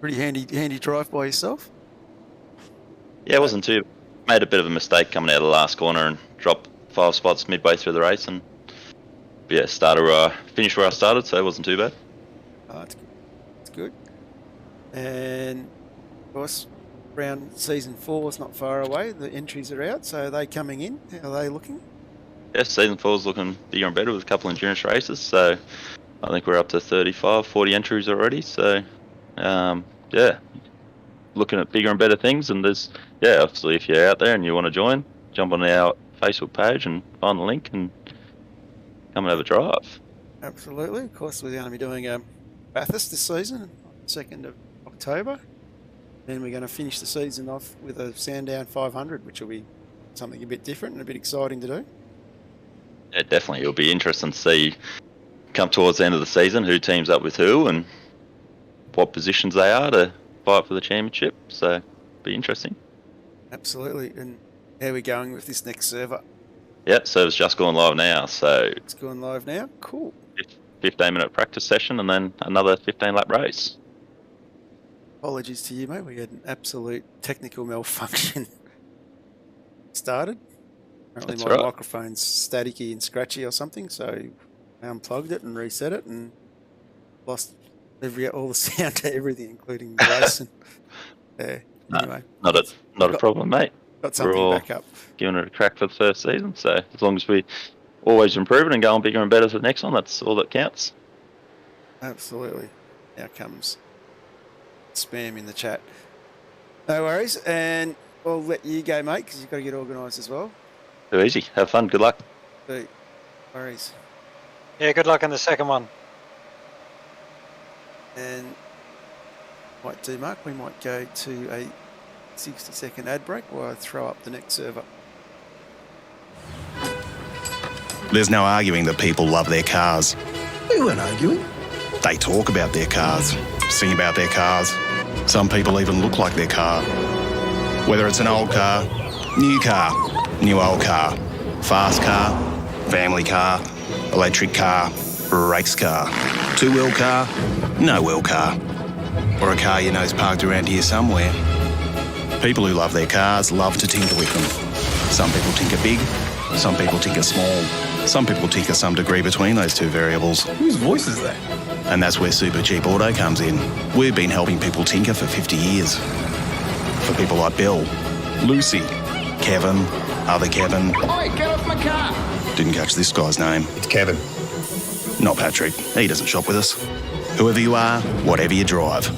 pretty handy drive by yourself. Yeah, it wasn't too. Made a bit of a mistake coming out of the last corner and dropped 5 spots midway through the race, and yeah, finished where I started, so it wasn't too bad. Oh, it's good. And of course, round season 4 is not far away. The entries are out, so are they coming in? How are they looking? Yeah, season 4 is looking bigger and better with a couple of endurance races, so I think we're up to 35, 40 entries already. So yeah, looking at bigger and better things. And there's, yeah, obviously if you're out there and you want to join, jump on our Facebook page and find the link and come and have a drive. Absolutely. Of course, we're going to be doing Bathurst this season, 2nd of October. And we're going to finish the season off with a Sandown 500, which will be something a bit different and a bit exciting to do. Yeah, definitely. It'll be interesting to see come towards the end of the season who teams up with who and what positions they are to fight for the championship. So it'll be interesting. Absolutely. And how are we going with this next server? Yeah, server's just gone live now, so It's going live now. Cool. 15-minute practice session and then another 15-lap race. Apologies to you, mate. We had an absolute technical malfunction. Started. Apparently That's my right. microphone's staticky and scratchy or something, so I unplugged it and reset it and lost all the sound to everything, including the race. And, anyway, Not a problem, mate. got something all- back up. Giving it a crack for the first season, so as long as we always improving and going bigger and better for the next one, that's all that counts. Absolutely. Now comes spam in the chat. No worries, and I'll let you go, mate, because you've got to get organised as well. Too easy. Have fun. Good luck. No worries. Yeah, good luck in the second one. And might do, Mark, we might go to a 60-second ad break while I throw up the next server. There's no arguing that people love their cars. We weren't arguing. They talk about their cars, sing about their cars. Some people even look like their car. Whether it's an old car, new old car, fast car, family car, electric car, race car, two-wheel car, no-wheel car, or a car you know's parked around here somewhere. People who love their cars love to tinker with them. Some people tinker big, Some people tinker small. Some people tinker some degree between those two variables. Whose voice is that? And that's where Supercheap Auto comes in. We've been helping people tinker for 50 years. For people like Bill, Lucy, Kevin, other Kevin. Oi, get off my car! Didn't catch this guy's name. It's Kevin. Not Patrick. He doesn't shop with us. Whoever you are, whatever you drive,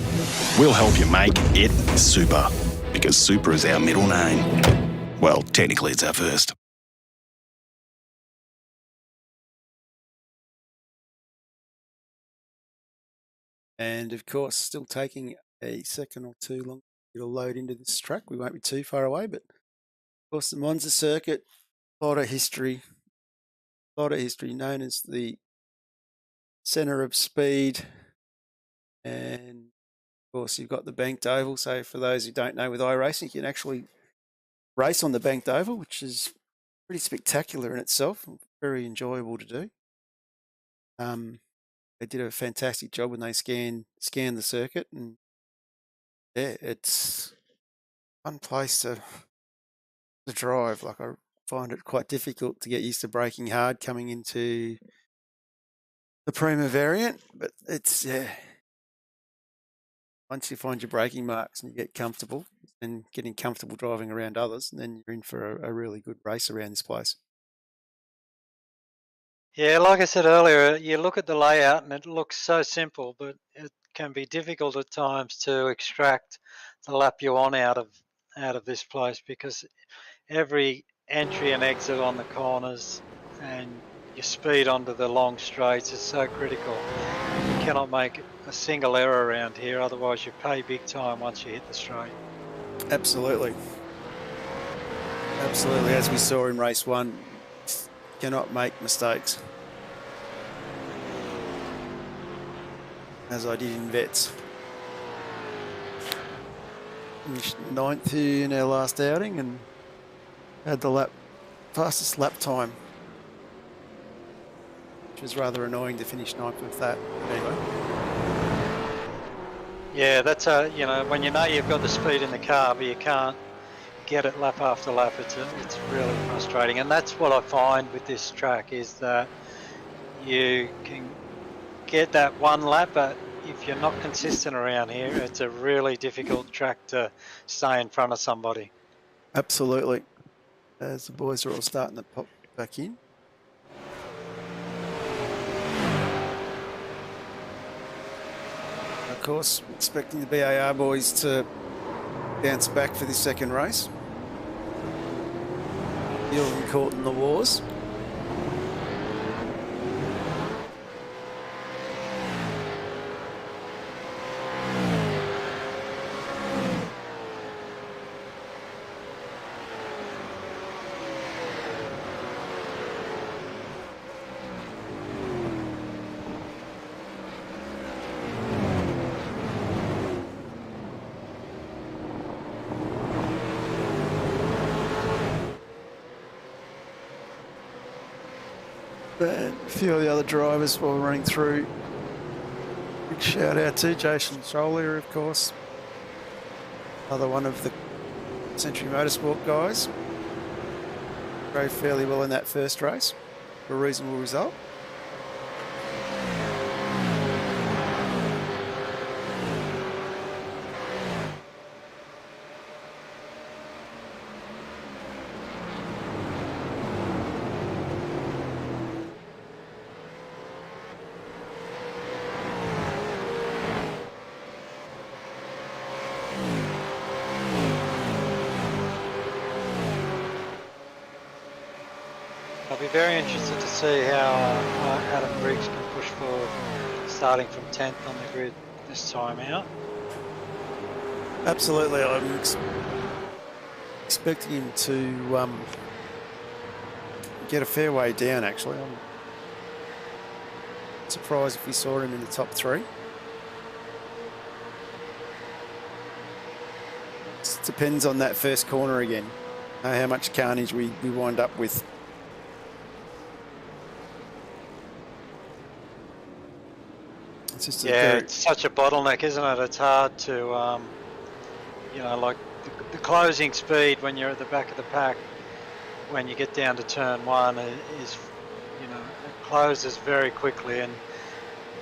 we'll help you make it super. Because super is our middle name. Well, technically it's our first. And of course, still taking a second or two long to load into this track. We won't be too far away, but of course the Monza circuit, a lot of history, known as the centre of speed. And of course you've got the banked oval. So for those who don't know, with iRacing, you can actually race on the banked oval, which is pretty spectacular in itself, very enjoyable to do. They did a fantastic job when they scanned the circuit, and yeah, it's a fun place to drive. Like, I find it quite difficult to get used to braking hard coming into the Prima variant, but it's, yeah, once you find your braking marks and you get comfortable, and getting comfortable driving around others, and then you're in for a really good race around this place. Yeah, like I said earlier, you look at the layout and it looks so simple, but it can be difficult at times to extract the lap you want out of this place, because every entry and exit on the corners and your speed onto the long straights is so critical. You cannot make a single error around here, otherwise you pay big time once you hit the straight. Absolutely. Absolutely. As we saw in race one, cannot make mistakes. As I did in Vets. Finished 9th in our last outing and had the fastest lap time, which was rather annoying to finish 9th with that. Anyway. Yeah, that's when you know you've got the speed in the car, but you can't get it lap after lap, it's really frustrating. And that's what I find with this track, is that you can get that one lap, but if you're not consistent around here, it's a really difficult track to stay in front of somebody. Absolutely. As the boys are all starting to pop back in. Of course, expecting the BAR boys to bounce back for this second race. Feeling caught in the wars. And a few of the other drivers while we're running through. Big shout out to Jason Solier, of course. Another one of the Century Motorsport guys. Drove fairly well in that first race for a reasonable result. I'll be very interested to see how Adam Briggs can push forward, starting from 10th on the grid this time out. Absolutely, I'm expecting him to get a fair way down, actually. I'm surprised if we saw him in the top 3. It depends on that first corner again, how much carnage we wind up with. It's such a bottleneck, isn't it? It's hard to, like the closing speed when you're at the back of the pack. when you get down to turn one is, you know, it closes very quickly, and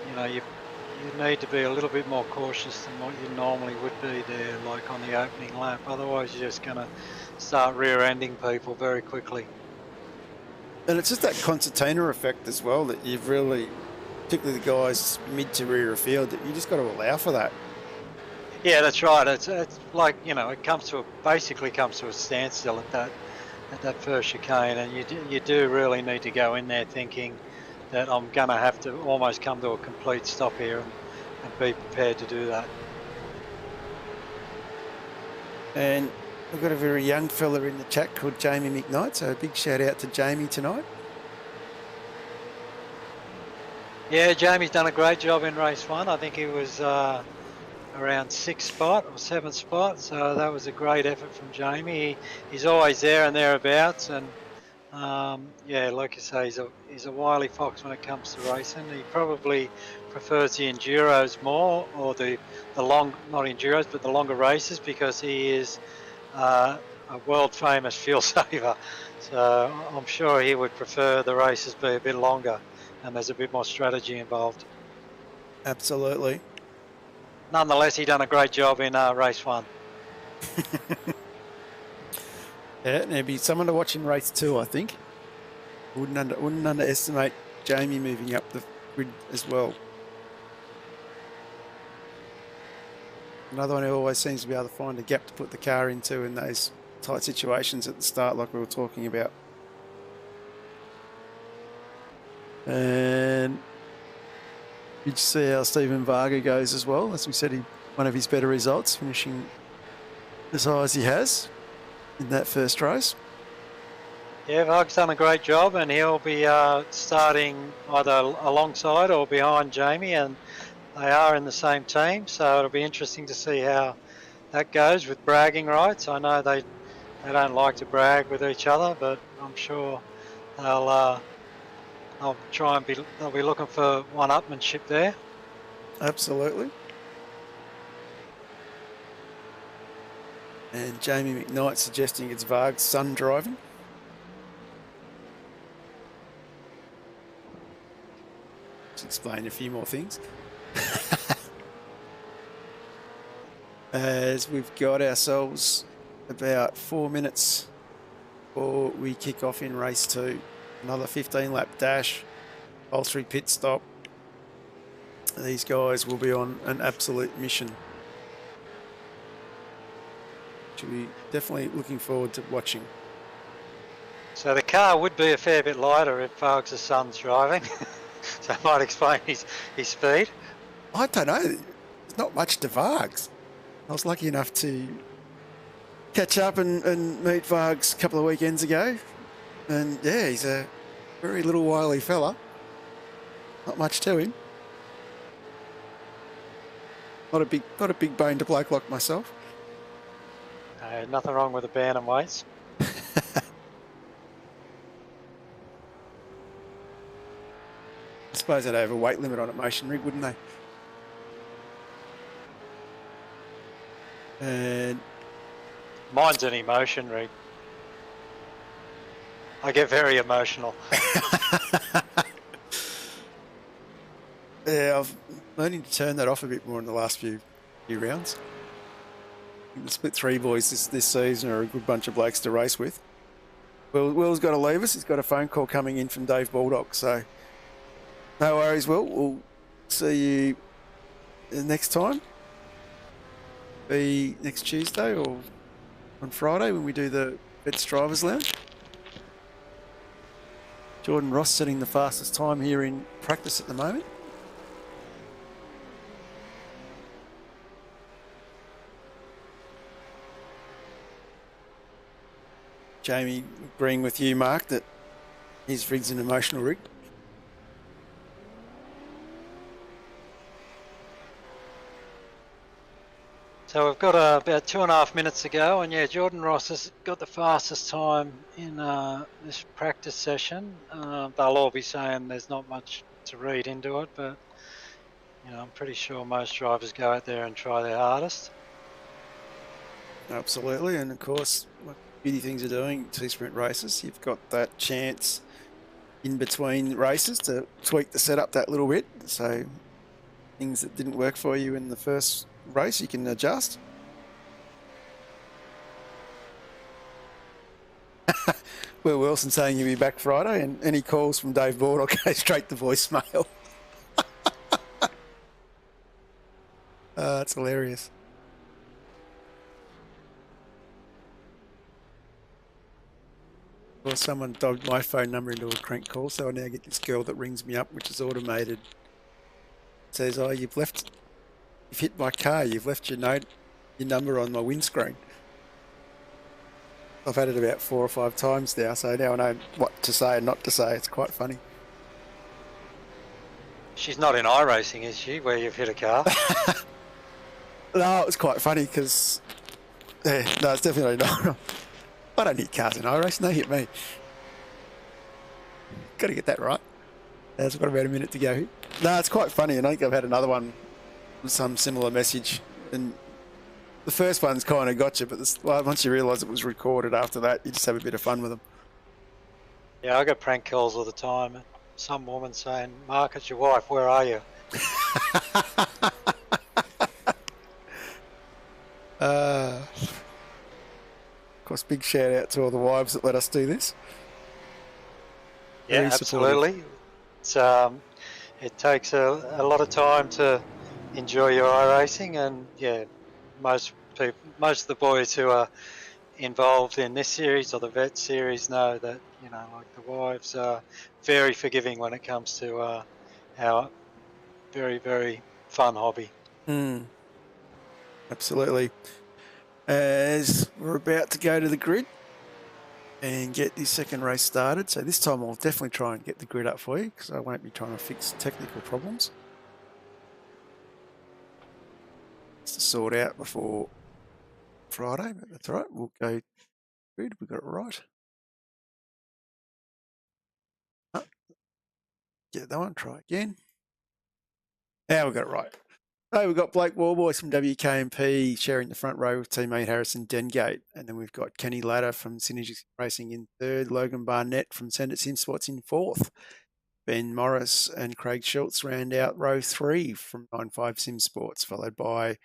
you know you need to be a little bit more cautious than what you normally would be there, like on the opening lap. Otherwise, you're just going to start rear-ending people very quickly. And it's just that concertina effect as well that you've really, particularly the guys mid to rear of field, that you just got to allow for that. Yeah, that's right. It's like, you know, it basically comes to a standstill at that first chicane, and you do really need to go in there thinking that I'm going to have to almost come to a complete stop here and be prepared to do that. And we've got a very young fella in the chat called Jamie McKnight, so a big shout out to Jamie tonight. Yeah, Jamie's done a great job in race one. I think he was around 6th spot or 7th spot, so that was a great effort from Jamie. He's always there and thereabouts, and yeah, like you say, he's a wily fox when it comes to racing. He probably prefers the enduros more, or the long, not enduros, but the longer races, because he is a world famous fuel saver. So I'm sure he would prefer the races be a bit longer and there's a bit more strategy involved. Absolutely. Nonetheless, he done a great job in race one. Yeah, and there'd be someone to watch in race two, I think. Wouldn't underestimate Jamie moving up the grid as well. Another one who always seems to be able to find a gap to put the car into in those tight situations at the start, like we were talking about. And did you see how Stephen Varga goes as well? As we said, one of his better results, finishing as high as he has in that first race. Yeah, Varga's done a great job, and he'll be starting either alongside or behind Jamie, and they are in the same team, so it'll be interesting to see how that goes with bragging rights. I know they don't like to brag with each other, but I'm sure they'll be looking for one-upmanship there. Absolutely. And Jamie McKnight suggesting it's Varg's son driving. Let's explain a few more things. As we've got ourselves about 4 minutes before we kick off in race two. Another 15-lap dash, upholstery pit stop. These guys will be on an absolute mission. Should be definitely looking forward to watching. So the car would be a fair bit lighter if Vargs' son's driving. So that might explain his speed. I don't know. There's not much to Vargs. I was lucky enough to catch up and meet Vargs a couple of weekends ago. And yeah, he's a very little wily fella. Not much to him. Not a big boned bloke like myself. Nothing wrong with the bantam weights. I suppose they'd have a weight limit on a motion rig, wouldn't they? And Mine's an emotion rig. I get very emotional. yeah, I've learning to turn that off a bit more in the last few rounds. The split three boys this season are a good bunch of blokes to race with. Will's got to leave us. He's got a phone call coming in from Dave Baldock, so no worries, Will. We'll see you next time. Be next Tuesday or on Friday when we do the Vets Drivers Lounge. Jordan Ross setting the fastest time here in practice at the moment. Jamie agreeing with you, Mark, that his rig's an emotional rig. So we've got about 2.5 minutes to go, and yeah, Jordan Ross has got the fastest time in this practice session. They'll all be saying there's not much to read into it, but you know, I'm pretty sure most drivers go out there and try their hardest. Absolutely, and of course, beauty things are doing T-sprint races. You've got that chance in between races to tweak the setup that little bit. So things that didn't work for you in the first race, you can adjust. Will Wilson saying you'll be back Friday, and any calls from Dave Board, I'll go straight to voicemail. It's hilarious. Well, someone dogged my phone number into a crank call, so I now get this girl that rings me up, which is automated. Says, "Oh, you've hit my car. You've left your number on my windscreen." I've had it about 4 or 5 times now, so now I know what to say and not to say. It's quite funny. She's not in iRacing, is she, where you've hit a car? No, it was quite funny because, no, it's definitely not. I don't hit cars in iRacing, they hit me. Got to get that right. I've got about a minute to go. No, it's quite funny, and I think I've had another one with some similar message. And the first one's kind of got you, but once you realise it was recorded after that, you just have a bit of fun with them. Yeah, I get prank calls all the time. Some woman saying, "Mark, it's your wife, where are you?" Of course, big shout out to all the wives that let us do this. Yeah, Very supportive. absolutely. It's it takes a lot of time to enjoy your iRacing, and yeah, most of the boys who are involved in this series or the vet series know that, you know, like, the wives are very forgiving when it comes to our very, very fun hobby. Absolutely. As we're about to go to the grid and get this second race started, so this time I'll definitely try and get the grid up for you because I won't be trying to fix technical problems. It's to sort out before Friday, but that's all right. We'll go grid. We got it right. Get that one. Try again. Now we got it right. So we've got Blake Warboys from WK&P sharing the front row with teammate Harrison Dengate. And then we've got Kenny Ladder from Synergy Racing in third, Logan Barnett from Send It Sim Sports in fourth. Ben Morris and Craig Schultz round out row 3 from 9.5 Sim Sports, followed by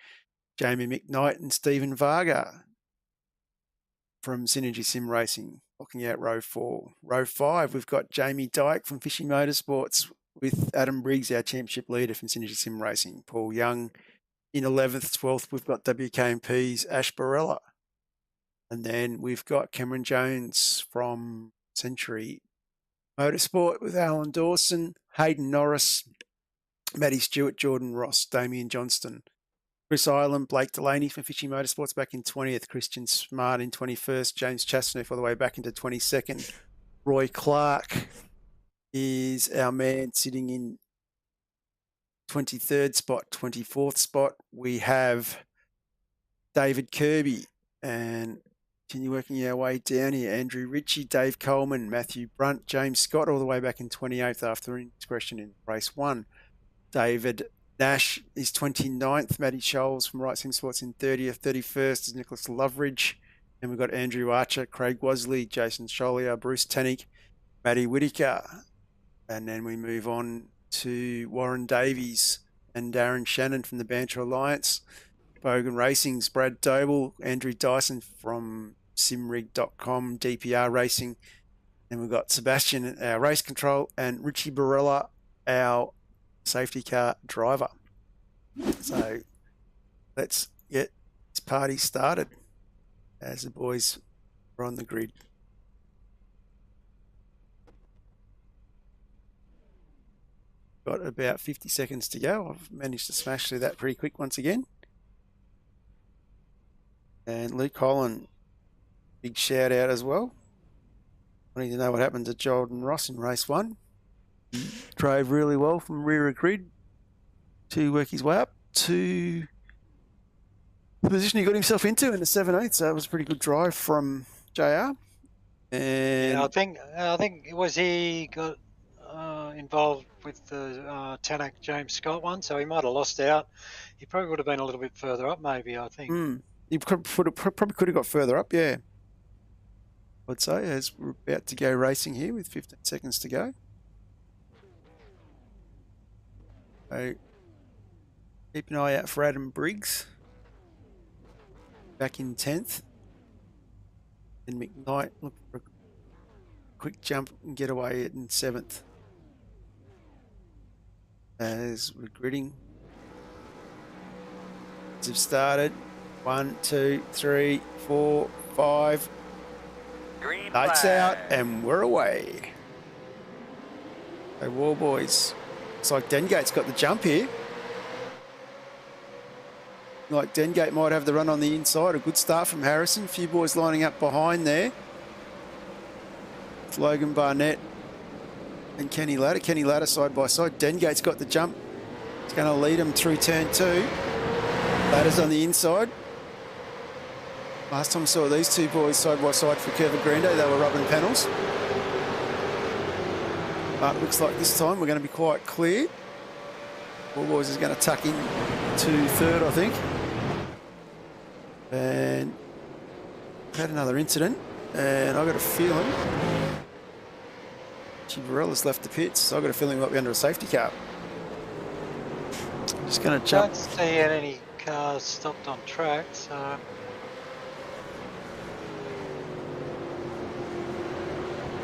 Jamie McKnight and Stephen Varga from Synergy Sim Racing, looking out row 4. Row 5, we've got Jamie Dyke from Fishing Motorsports with Adam Briggs, our championship leader from Synergy Sim Racing. Paul Young in 11th, 12th, we've got WK&P's Ash Barella. And then we've got Cameron Jones from Century Motorsport with Alan Dawson, Hayden Norris, Matty Stewart, Jordan Ross, Damien Johnston, Chris Ireland, Blake Delaney from Fishing Motorsports back in 20th, Christian Smart in 21st, James Chastanoff all the way back into 22nd. Roy Clark is our man sitting in 23rd spot, 24th spot. We have David Kirby and continue working our way down here. Andrew Ritchie, Dave Coleman, Matthew Brunt, James Scott all the way back in 28th after indiscretion in race 1. David Nash is 29th. Matty Scholes from Right Sim Sports in 30th. 31st is Nicholas Loveridge. And we've got Andrew Archer, Craig Wasley, Jason Schollier, Bruce Tannick, Matty Whitaker. And then we move on to Warren Davies and Darren Shannon from the Banter Alliance. Bogan Racing's Brad Doble, Andrew Dyson from simrig.com, DPR Racing. And we've got Sebastian, our race control, and Richie Barella, our safety car driver. So let's get this party started as the boys are on the grid. Got about 50 seconds to go. I've managed to smash through that pretty quick once again. And Luke Holland, big shout out as well. Wanting to know what happened to Jordan Ross in race 1. He drove really well from rear of grid to work his way up to the position he got himself into in the 7/8. So it was a pretty good drive from JR. And Yeah, I think was he got involved with the Tanak James Scott one, so he might have lost out. He probably would have been a little bit further up, maybe. I think. he probably could have got further up, yeah. I'd say, as we're about to go racing here with 15 seconds to go. So keep an eye out for Adam Briggs back in 10th. And McKnight look for a quick jump and get away in 7th. As we're gridding. As have started. 1, 2, 3, 4, 5. Green Lights flag. out and we're away. So War Boys. Looks like Dengate's got the jump here. Like Dengate might have the run on the inside. A good start from Harrison. A few boys lining up behind there. It's Logan Barnett and Kenny Ladder. Kenny Ladder side by side. Dengate's got the jump. It's going to lead him through turn 2. Ladder's on the inside. Last time I saw these two boys side by side for Curva Grande, they were rubbing panels. But it looks like this time we're going to be quite clear. War Boys is going to tuck in to 3rd, I think. And had another incident, and I've got a feeling Chibarella's left the pits, so I've got a feeling we might be under a safety car. Just going to jump. Don't see any cars stopped on track, so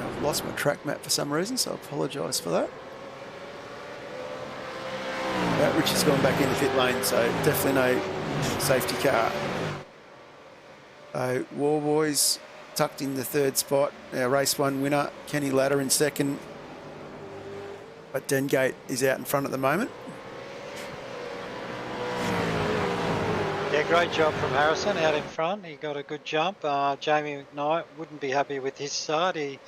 I've lost my track map for some reason, so I apologise for that. Richie's gone back in the pit lane, so definitely no safety car. So War Boys tucked in the 3rd spot. Our race 1 winner, Kenny Ladder in 2nd. But Dengate is out in front at the moment. yeah, great job from Harrison out in front. He got a good jump. Jamie McKnight wouldn't be happy with his start. He's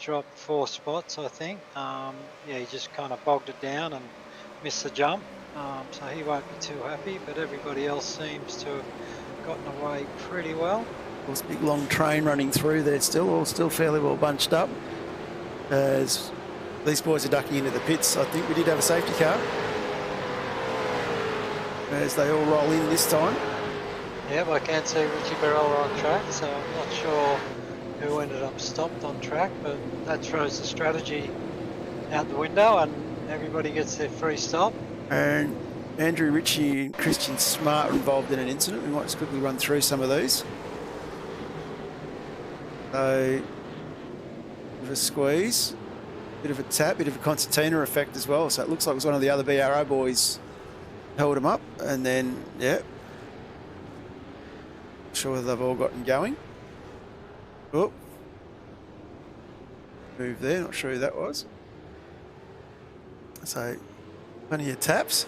dropped 4 spots, I think. Yeah, he just kind of bogged it down and missed the jump. So he won't be too happy, but everybody else seems to have gotten away pretty well. This big long train running through there still, all still fairly well bunched up. As these boys are ducking into the pits, I think we did have a safety car. As they all roll in this time. Yeah, I can't see Richie Barella on track, so I'm not sure who ended up stopped on track, but that throws the strategy out the window and everybody gets their free stop. And Andrew Ritchie and Christian Smart are involved in an incident. We might just quickly run through some of these. So, bit of a squeeze, bit of a tap, bit of a concertina effect as well. So it looks like it was one of the other BRO boys held him up, and then, yeah. Not sure whether they've all gotten going. Oh. Move there, not sure who that was. So, plenty of taps.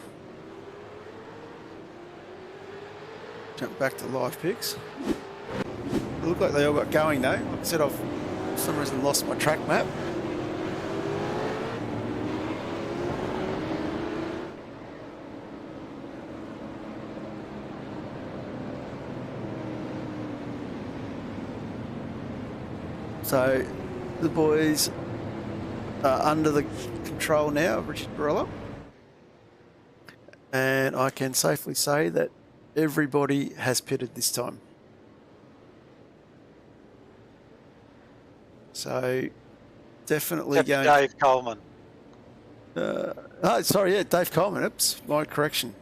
Jump back to live picks. It looked like they all got going though. Like I said, I've for some reason lost my track map. So the boys are under the control now of Richard Barella. And I can safely say that everybody has pitted this time. So definitely Except going... Dave Coleman. oh, sorry, yeah, Dave Coleman. Oops, my correction.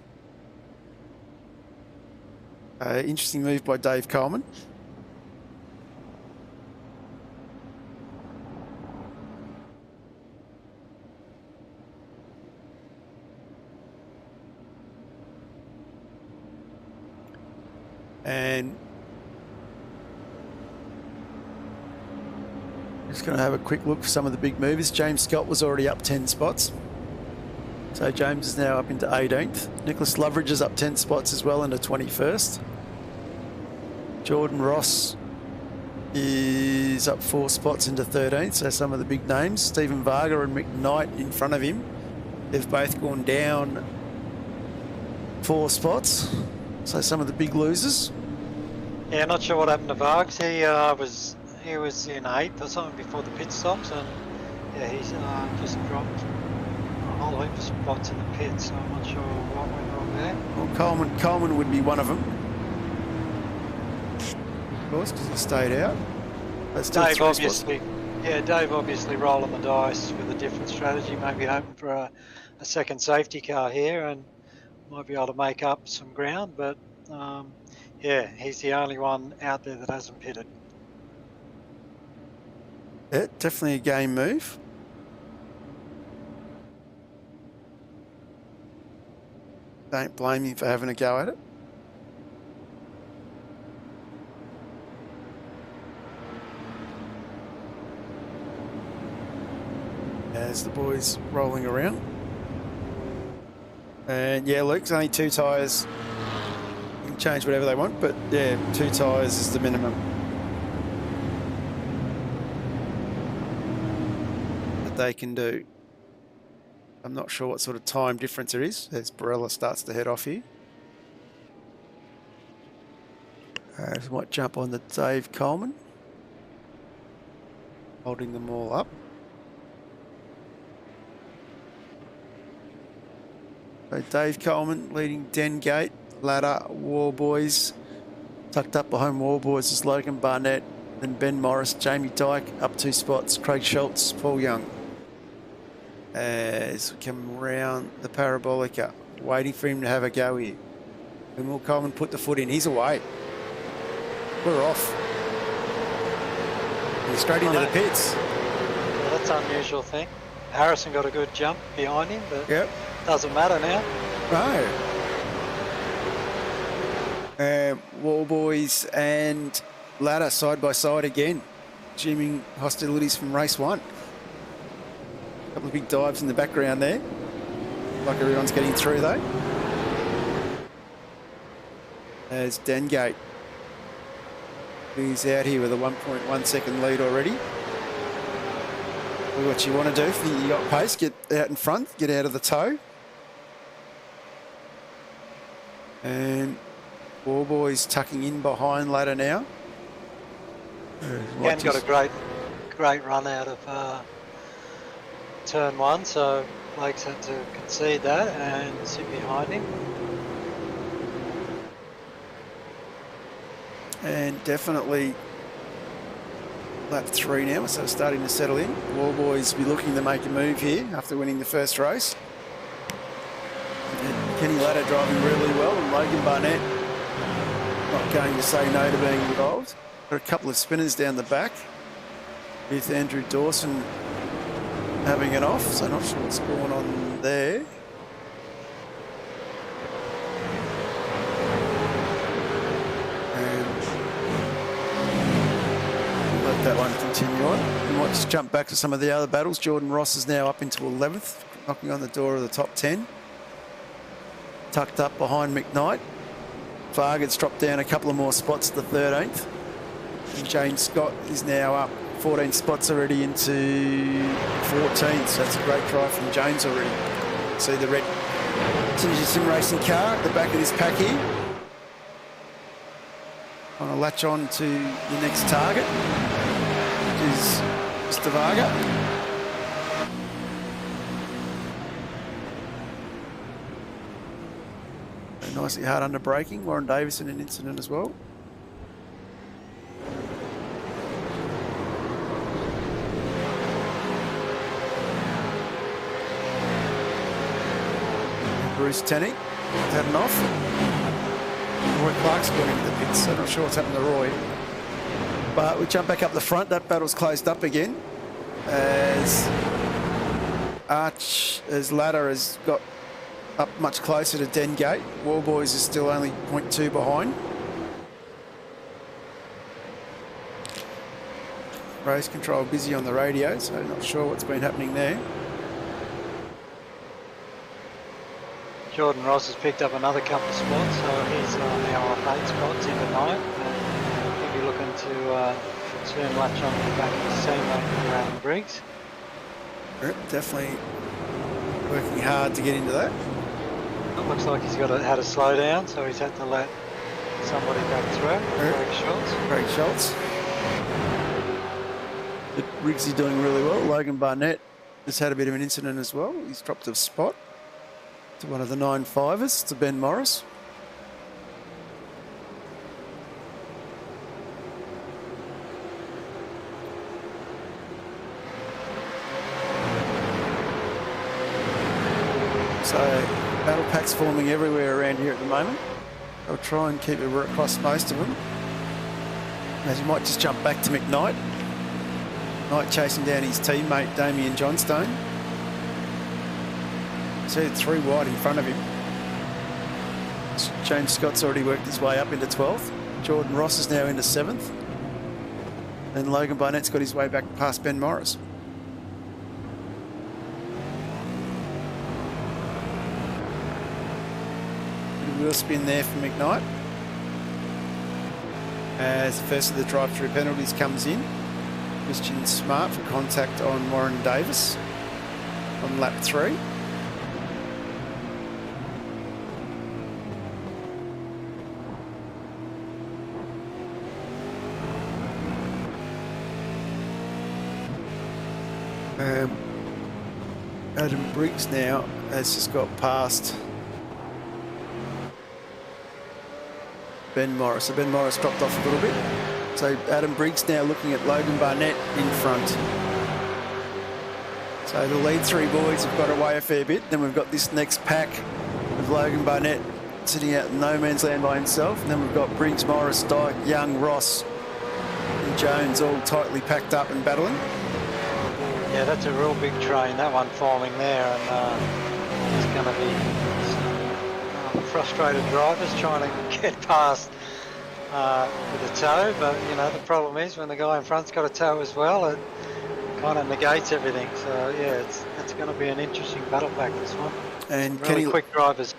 Interesting move by Dave Coleman. And just going to have a quick look for some of the big movers. James Scott was already up 10 spots. So James is now up into 18th. Nicholas Loveridge is up 10 spots as well into 21st. Jordan Ross is up 4 spots into 13th. So some of the big names. Stephen Varga and McKnight in front of him. They've both gone down 4 spots. So some of the big losers. Yeah, not sure what happened to Vargs. He was in 8th or something before the pit stops, and yeah, he's just dropped a whole heap of spots in the pit. So I'm not sure what went wrong there. Well, Coleman would be one of them, of course, because he stayed out. That's still Dave 3 spots. obviously, yeah, Dave obviously rolling the dice with a different strategy, maybe hoping for a second safety car here and might be able to make up some ground. But yeah, he's the only one out there that hasn't pitted. Yeah, definitely a game move. Don't blame him for having a go at it. As the boys rolling around. And yeah, Luke's only 2 tyres. You can change whatever they want, but yeah, 2 tyres is the minimum that they can do. I'm not sure what sort of time difference there is as Barella starts to head off here. We might jump on the Dave Coleman, holding them all up. So Dave Coleman leading Dengate, Ladder, War Boys. Tucked up behind War Boys is Logan Barnett, then Ben Morris, Jamie Dyke, up 2 spots, Craig Schultz, Paul Young. As we come around the Parabolica, waiting for him to have a go here. And will Coleman put the foot in? He's away. We're off. He's straight into the pits. Well, that's an unusual thing. Harrison got a good jump behind him, but Yep. doesn't matter now. No. War Boys and Ladder side by side again. Resuming hostilities from race 1. Couple of big dives in the background there. Like everyone's getting through though. As Dengate, who's out here with a 1.1 second lead already. Do what you want to do. If you got pace, get out in front, get out of the tow. And War Boys tucking in behind Ladder now. Ken got a great run out of turn 1, so Blake's had to concede that and sit behind him. And definitely lap 3 now, so starting to settle in. War Boys be looking to make a move here after winning the first race. And Kenny Ladder driving really well, and Logan Barnett not going to say no to being involved. Got a couple of spinners down the back with Andrew Dawson having it off, so not sure what's going on there. And let that one continue on. We might just jump back to some of the other battles. Jordan Ross is now up into 11th, knocking on the door of the top 10. Tucked up behind McKnight. Vargas dropped down a couple of more spots to the 13th. And James Scott is now up 14 spots already into 14th. So that's a great drive from James already. See the red Synergy Sim Racing car at the back of this pack here. On to latch on to the next target, which is Mr. Varga. Nicely hard under braking. Warren Davis in an incident as well. Bruce Tenney had an off. Roy Clark's gone into the pits, so I'm not sure what's happened to Roy. But we jump back up the front. That battle's closed up again as Ladder has got up much closer to Dengate. War Boys is still only 0.2 behind. Race control busy on the radio, so not sure what's been happening there. Jordan Ross has picked up another couple of spots, so he's now on 8 spots into 9. And he'll be looking to soon latch on to the back of his teammate around Briggs. Yep, definitely working hard to get into that. It looks like he's had a slow down, so he's had to let somebody back through. Craig Schultz. Craig Schultz. But Riggsy doing really well. Logan Barnett has had a bit of an incident as well. He's dropped a spot to one of the 9.5ers, to Ben Morris. So battle packs forming everywhere around here at the moment. I'll try and keep it across most of them. As you might just jump back to McKnight. Knight chasing down his teammate Damien Johnstone. See, 3 wide in front of him. James Scott's already worked his way up into 12th. Jordan Ross is now into 7th. And Logan Barnett's got his way back past Ben Morris. Wheel spin there from McKnight. As the first of the drive-through penalties comes in. Christian Smart for contact on Warren Davis on lap 3. Adam Briggs now has just got past Ben Morris. So Ben Morris dropped off a little bit. So Adam Briggs now looking at Logan Barnett in front. So the lead 3 boys have got away a fair bit. Then we've got this next pack of Logan Barnett sitting out in no man's land by himself. And then we've got Briggs, Morris, Dyke, Young, Ross and Jones all tightly packed up and battling. Yeah, that's a real big train, that one forming there, and there's going to be frustrated drivers trying to get past with a tow, but you know the problem is when the guy in front's got a tow as well, it kind of negates everything. So yeah, it's going to be an interesting battle pack, this one. And really quick drivers.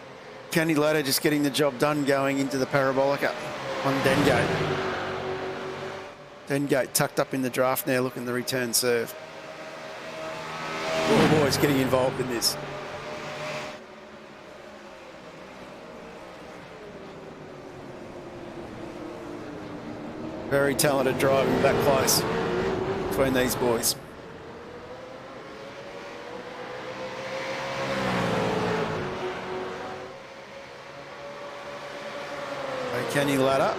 Kenny Lato just getting the job done going into the Parabolica on Dengate. Dengate tucked up in the draft now looking to return serve. All the boys getting involved in this. Very talented driving that close between these boys. Kenny Ladder.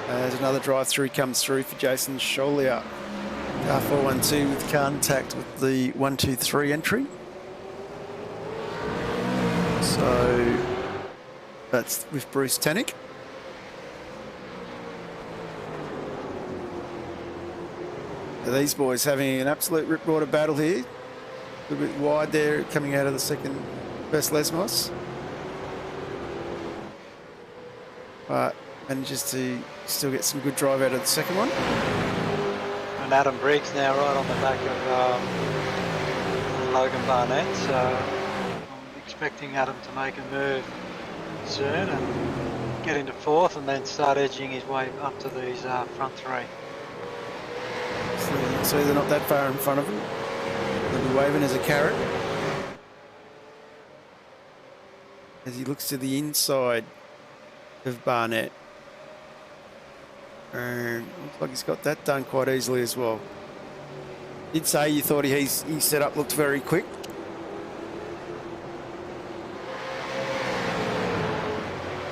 As another drive-through comes through for Jason Schollier. Car 412 with contact with the 123 entry. So that's with Bruce Tannick. These boys having an absolute rip-roarer battle here. A little bit wide there coming out of the second best Lesmos. But manages to still get some good drive out of the second one. And Adam Briggs now right on the back of Logan Barnett, so I'm expecting Adam to make a move soon and get into 4th and then start edging his way up to these front 3. So they're not that far in front of him. They'll be waving as a carrot. As he looks to the inside of Barnett. And looks like he's got that done quite easily as well. Did say you thought his setup looked very quick.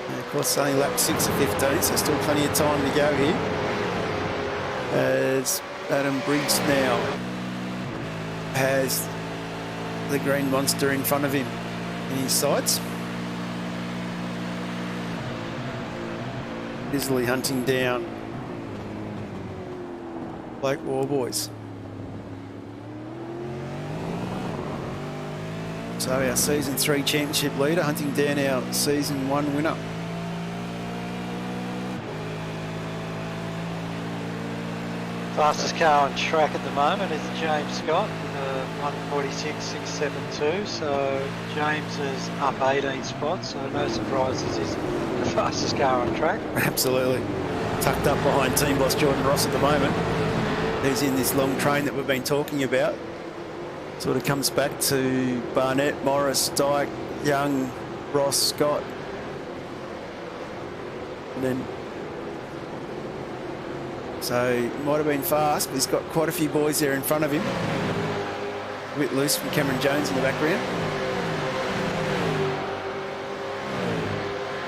And of course, only lap 6 of 15, so still plenty of time to go here. As Adam Briggs now has the green monster in front of him in his sights. Busily hunting down Blake Warboys. So our season 3 championship leader hunting down our season 1 winner. Fastest car on track at the moment is James Scott with a 1:46.672. So James is up 18 spots, so no surprises. He's the fastest car on track. Absolutely. Tucked up behind team boss Jordan Ross at the moment. Who's in this long train that we've been talking about. Sort of comes back to Barnett, Morris, Dyke, Young, Ross, Scott. And then so he might have been fast, but he's got quite a few boys there in front of him. A bit loose from Cameron Jones in the background.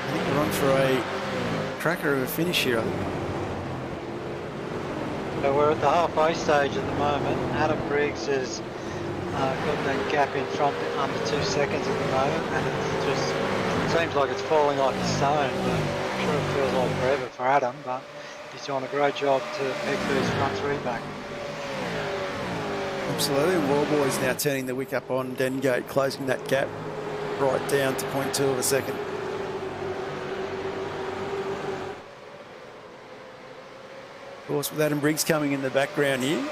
I think we're on for a cracker of a finish here, I think. So we're at the halfway stage at the moment. Adam Briggs is got that gap in front under 2 seconds at the moment, and it just seems like it's falling like a stone. But I'm sure it feels like forever for Adam, but he's doing a great job to pick these front three back. Absolutely. Warboy's now turning the wick up on Dengate, closing that gap right down to 0.2 of a second. Of course, with Adam Briggs coming in the background here,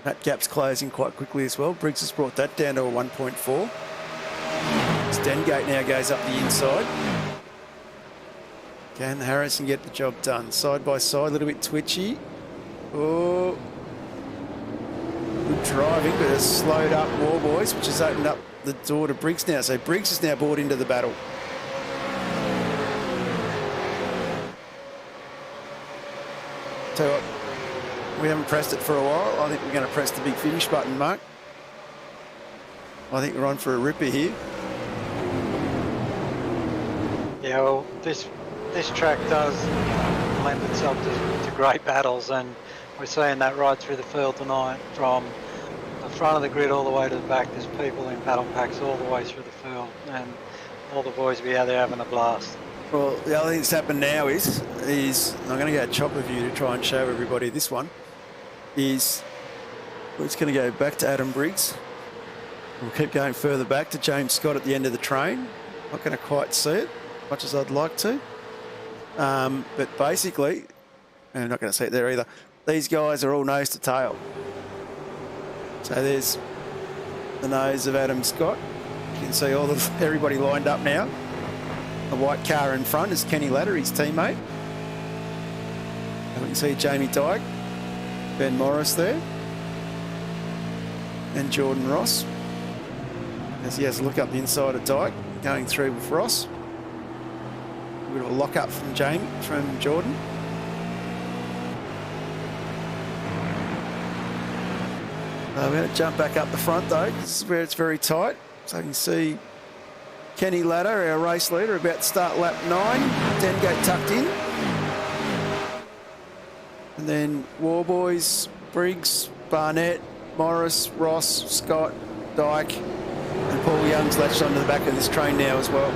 that gap's closing quite quickly as well. Briggs has brought that down to a 1.4. As Dengate now goes up the inside. Can Harrison get the job done? Side by side, a little bit twitchy. Oh, good driving, but it's slowed up Warboys, which has opened up the door to Briggs now. So Briggs is now brought into the battle. Tell you what, we haven't pressed it for a while. I think we're going to press the big finish button, Mark. I think we're on for a ripper here. Yeah, well, this track does lend itself to great battles, and we're seeing that right through the field tonight, from the front of the grid all the way to the back. There's people in battle packs all the way through the field, and all the boys will be out there having a blast. Well, the other thing that's happened now is I'm going to go chopper view to try and show everybody this one. We're just going to go back to Adam Briggs. We'll keep going further back to James Scott at the end of the train. Not going to quite see it as much as I'd like to. But basically, I'm not going to see it there either. These guys are all nose to tail. So there's the nose of Adam Scott. You can see everybody lined up now. The white car in front is Kenny Ladder, his teammate. And we can see Jamie Dyke, Ben Morris there, and Jordan Ross. As he has a look up the inside of Dyke, going through with Ross. A bit of a lock up from Jordan. We're going to jump back up the front though. This is where it's very tight. So you can see Kenny Ladder, our race leader, about to start lap 9. Dengate tucked in. And then Warboys, Briggs, Barnett, Morris, Ross, Scott, Dyke, and Paul Young's latched onto the back of this train now as well.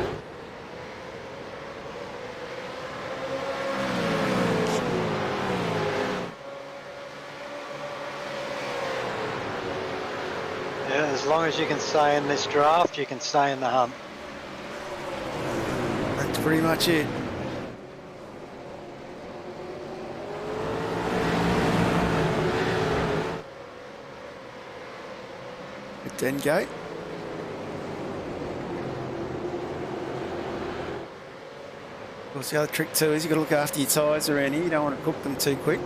Yeah, as long as you can stay in this draft, you can stay in the hunt. That's pretty much it. Dengate. Of course, the other trick too is you've got to look after your tyres around here. You don't want to cook them too quick.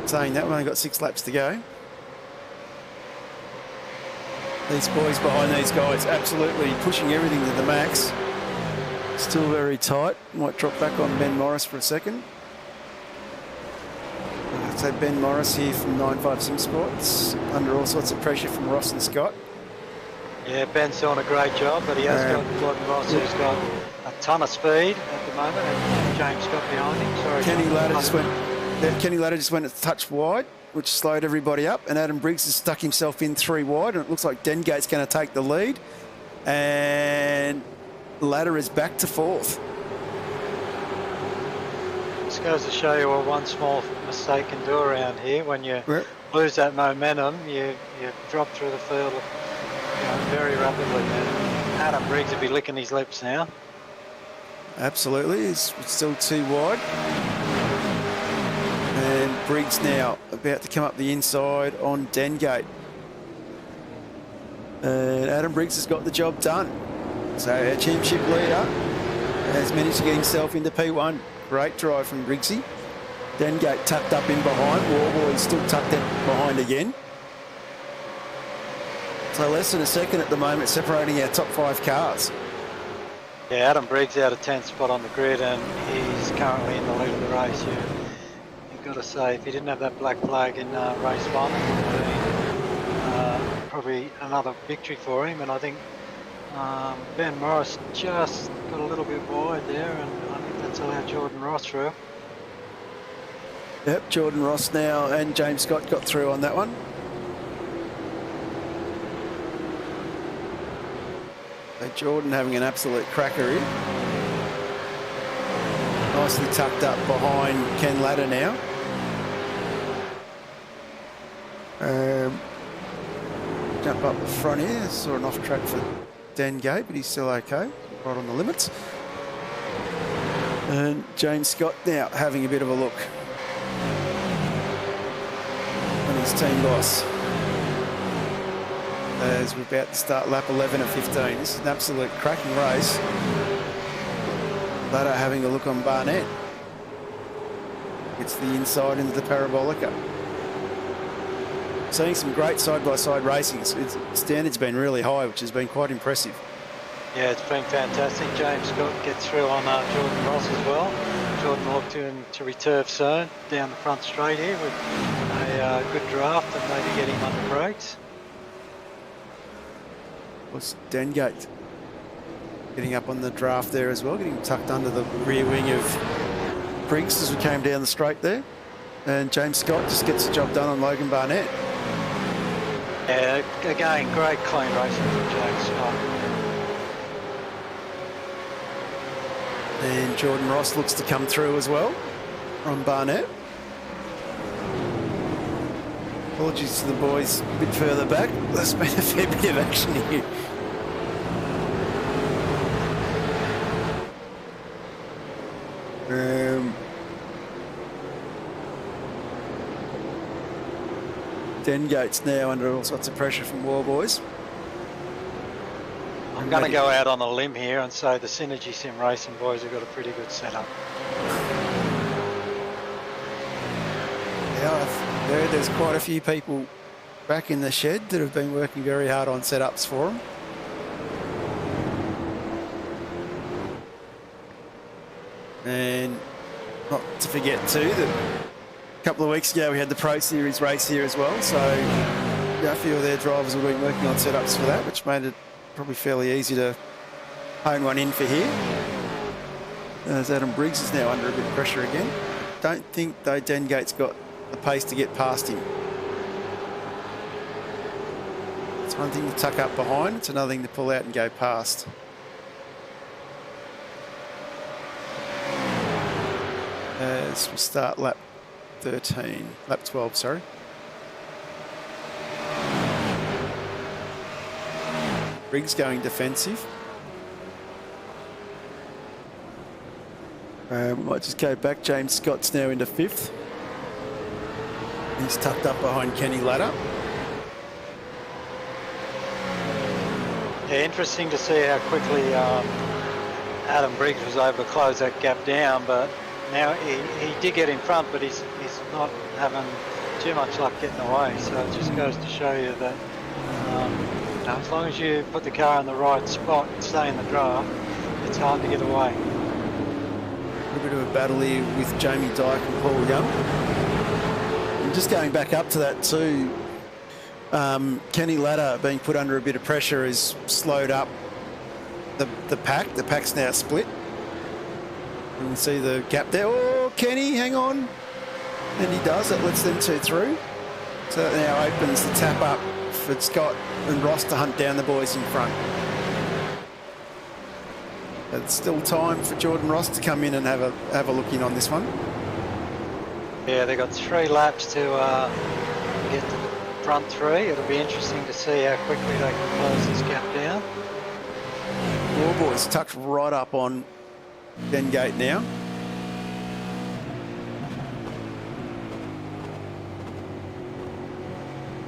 Saying that, we've only got 6 laps to go. These boys behind these guys absolutely pushing everything to the max. Still very tight. Might drop back on Ben Morris for a second. So Ben Morris here from 95 Sim Sports, under all sorts of pressure from Ross and Scott. Yeah, Ben's doing a great job, but he has got Gordon Ross, who's got a ton of speed at the moment, and James Scott behind him. Sorry, Kenny Ladder just went a touch wide, which slowed everybody up, and Adam Briggs has stuck himself in 3 wide, and it looks like Dengate's going to take the lead, and Ladder is back to 4th. This goes to show you what one small mistake can do around here. When you lose that momentum, you drop through the field very rapidly. And Adam Briggs will be licking his lips now. Absolutely, it's still 2 wide. And Briggs now about to come up the inside on Dengate. And Adam Briggs has got the job done. So our championship leader has managed to get himself into P1. Great drive from Briggsy. Dengate tucked up in behind. Warboy still tucked in behind again. So less than a second at the moment separating our top 5 cars. Yeah, Adam Briggs out of 10th spot on the grid, and he's currently in the lead of the race. You've got to say, if he didn't have that black flag in race 1, it would have been probably another victory for him. And I think Ben Morris just got a little bit wide there, and I think that's allowed Jordan Ross through. Yep, Jordan Ross now and James Scott got through on that one. So Jordan having an absolute cracker here. Nicely tucked up behind Ken Ladder now. Jump up the front here. Saw an off track for Dan Gate, but he's still okay. Right on the limits. And James Scott now having a bit of a look. And his team boss. As we're about to start lap 11 of 15. This is an absolute cracking race. Ladder having a look on Barnett. Gets the inside into the Parabolica. Seeing some great side-by-side racing. Its standard's been really high, which has been quite impressive. Yeah, it's been fantastic. James Scott gets through on Jordan Ross as well. Jordan looked to return zone down the front straight here with a good draft and maybe get him under brakes. Was Dengate getting up on the draft there as well, getting tucked under the rear wing of Briggs as we came down the straight there. And James Scott just gets the job done on Logan Barnett. Yeah, again, great clean racing from James Scott. And Jordan Ross looks to come through as well from Barnett. Apologies to the boys a bit further back. There's been a fair bit of action here. Dengate's now under all sorts of pressure from War Boys. I'm going to go out on a limb here and say the Synergy Sim Racing boys have got a pretty good setup. Yeah, I've heard there's quite a few people back in the shed that have been working very hard on setups for them. And not to forget too that a couple of weeks ago we had the Pro Series race here as well, so a few of their drivers have been working on setups for that, which made it probably fairly easy to hone one in for here. As Adam Briggs is now under a bit of pressure again. Don't think though Dengate's got the pace to get past him. It's one thing to tuck up behind, it's another thing to pull out and go past. As we start lap 12, sorry. Briggs going defensive. We might just go back. James Scott's now into 5th. He's tucked up behind Kenny Ladder. Yeah, interesting to see how quickly Adam Briggs was able to close that gap down, but now he did get in front, but he's not having too much luck getting away. So it just goes to show you that as long as you put the car in the right spot and stay in the draft, it's hard to get away. A little bit of a battle here with Jamie Dyke and Paul Young. And just going back up to that too, Kenny Ladder being put under a bit of pressure has slowed up the pack. The pack's now split. You can see the gap there. Oh, Kenny, hang on. And he does. That lets them two through. So that now opens the tap up for Scott and Ross to hunt down the boys in front. It's still time for Jordan Ross to come in and have a look in on this one. Yeah, they've got 3 laps to get to the front 3. It'll be interesting to see how quickly they can close this gap down. War Boys tucked right up on Dengate now.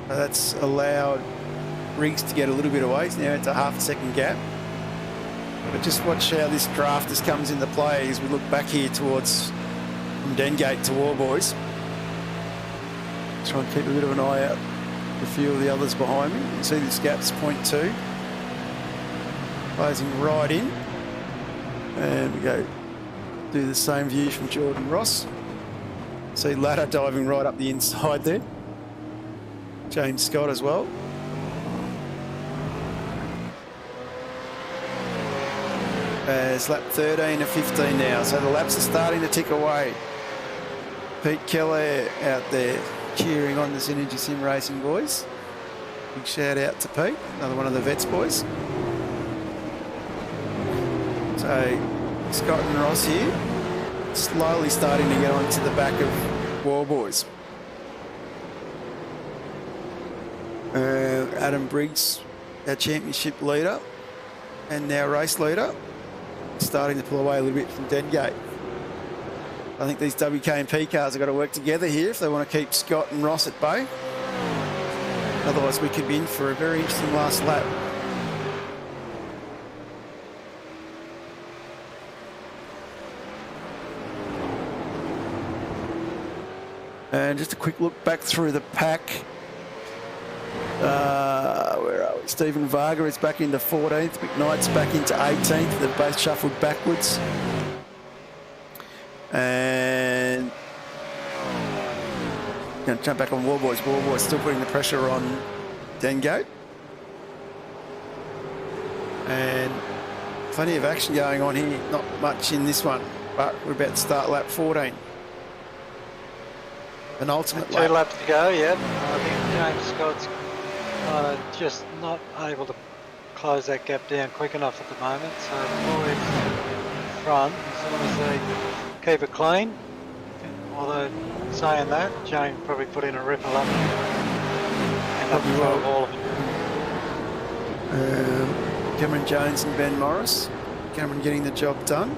That's allowed Briggs to get a little bit away. Now it's a half a second gap. But just watch how this draft just comes into play as we look back here towards from Dengate to War Boys. Try and keep a bit of an eye out for a few of the others behind me. You can see this gap's 0.2. Closing right in. And we go do the same view from Jordan Ross. See Ladder diving right up the inside there. James Scott as well. It's lap 13 of 15 now, so the laps are starting to tick away. Pete Keller out there cheering on the Synergy Sim Racing boys. Big shout out to Pete, another one of the Vets boys. So Scott and Ross here, slowly starting to get onto the back of War Boys. Adam Briggs, our championship leader and now race leader, starting to pull away a little bit from Deadgate. I think these WK&P cars have got to work together here if they want to keep Scott and Ross at bay. Otherwise, we could be in for a very interesting last lap. And just a quick look back through the pack. Where are we? Stephen Varga is back into 14th. McKnight's back into 18th. They've both shuffled backwards. And going to jump back on War Boys. War Boys still putting the pressure on Dengate. And plenty of action going on here. Not much in this one, but we're about to start lap 14. An ultimate lap. 2 laps to go, yeah. I think James Scott's just not able to close that gap down quick enough at the moment. So the boys front, as long as they keep it clean. Although saying that, James probably put in a ripper lap and up to all of it. Cameron Jones and Ben Morris. Cameron getting the job done.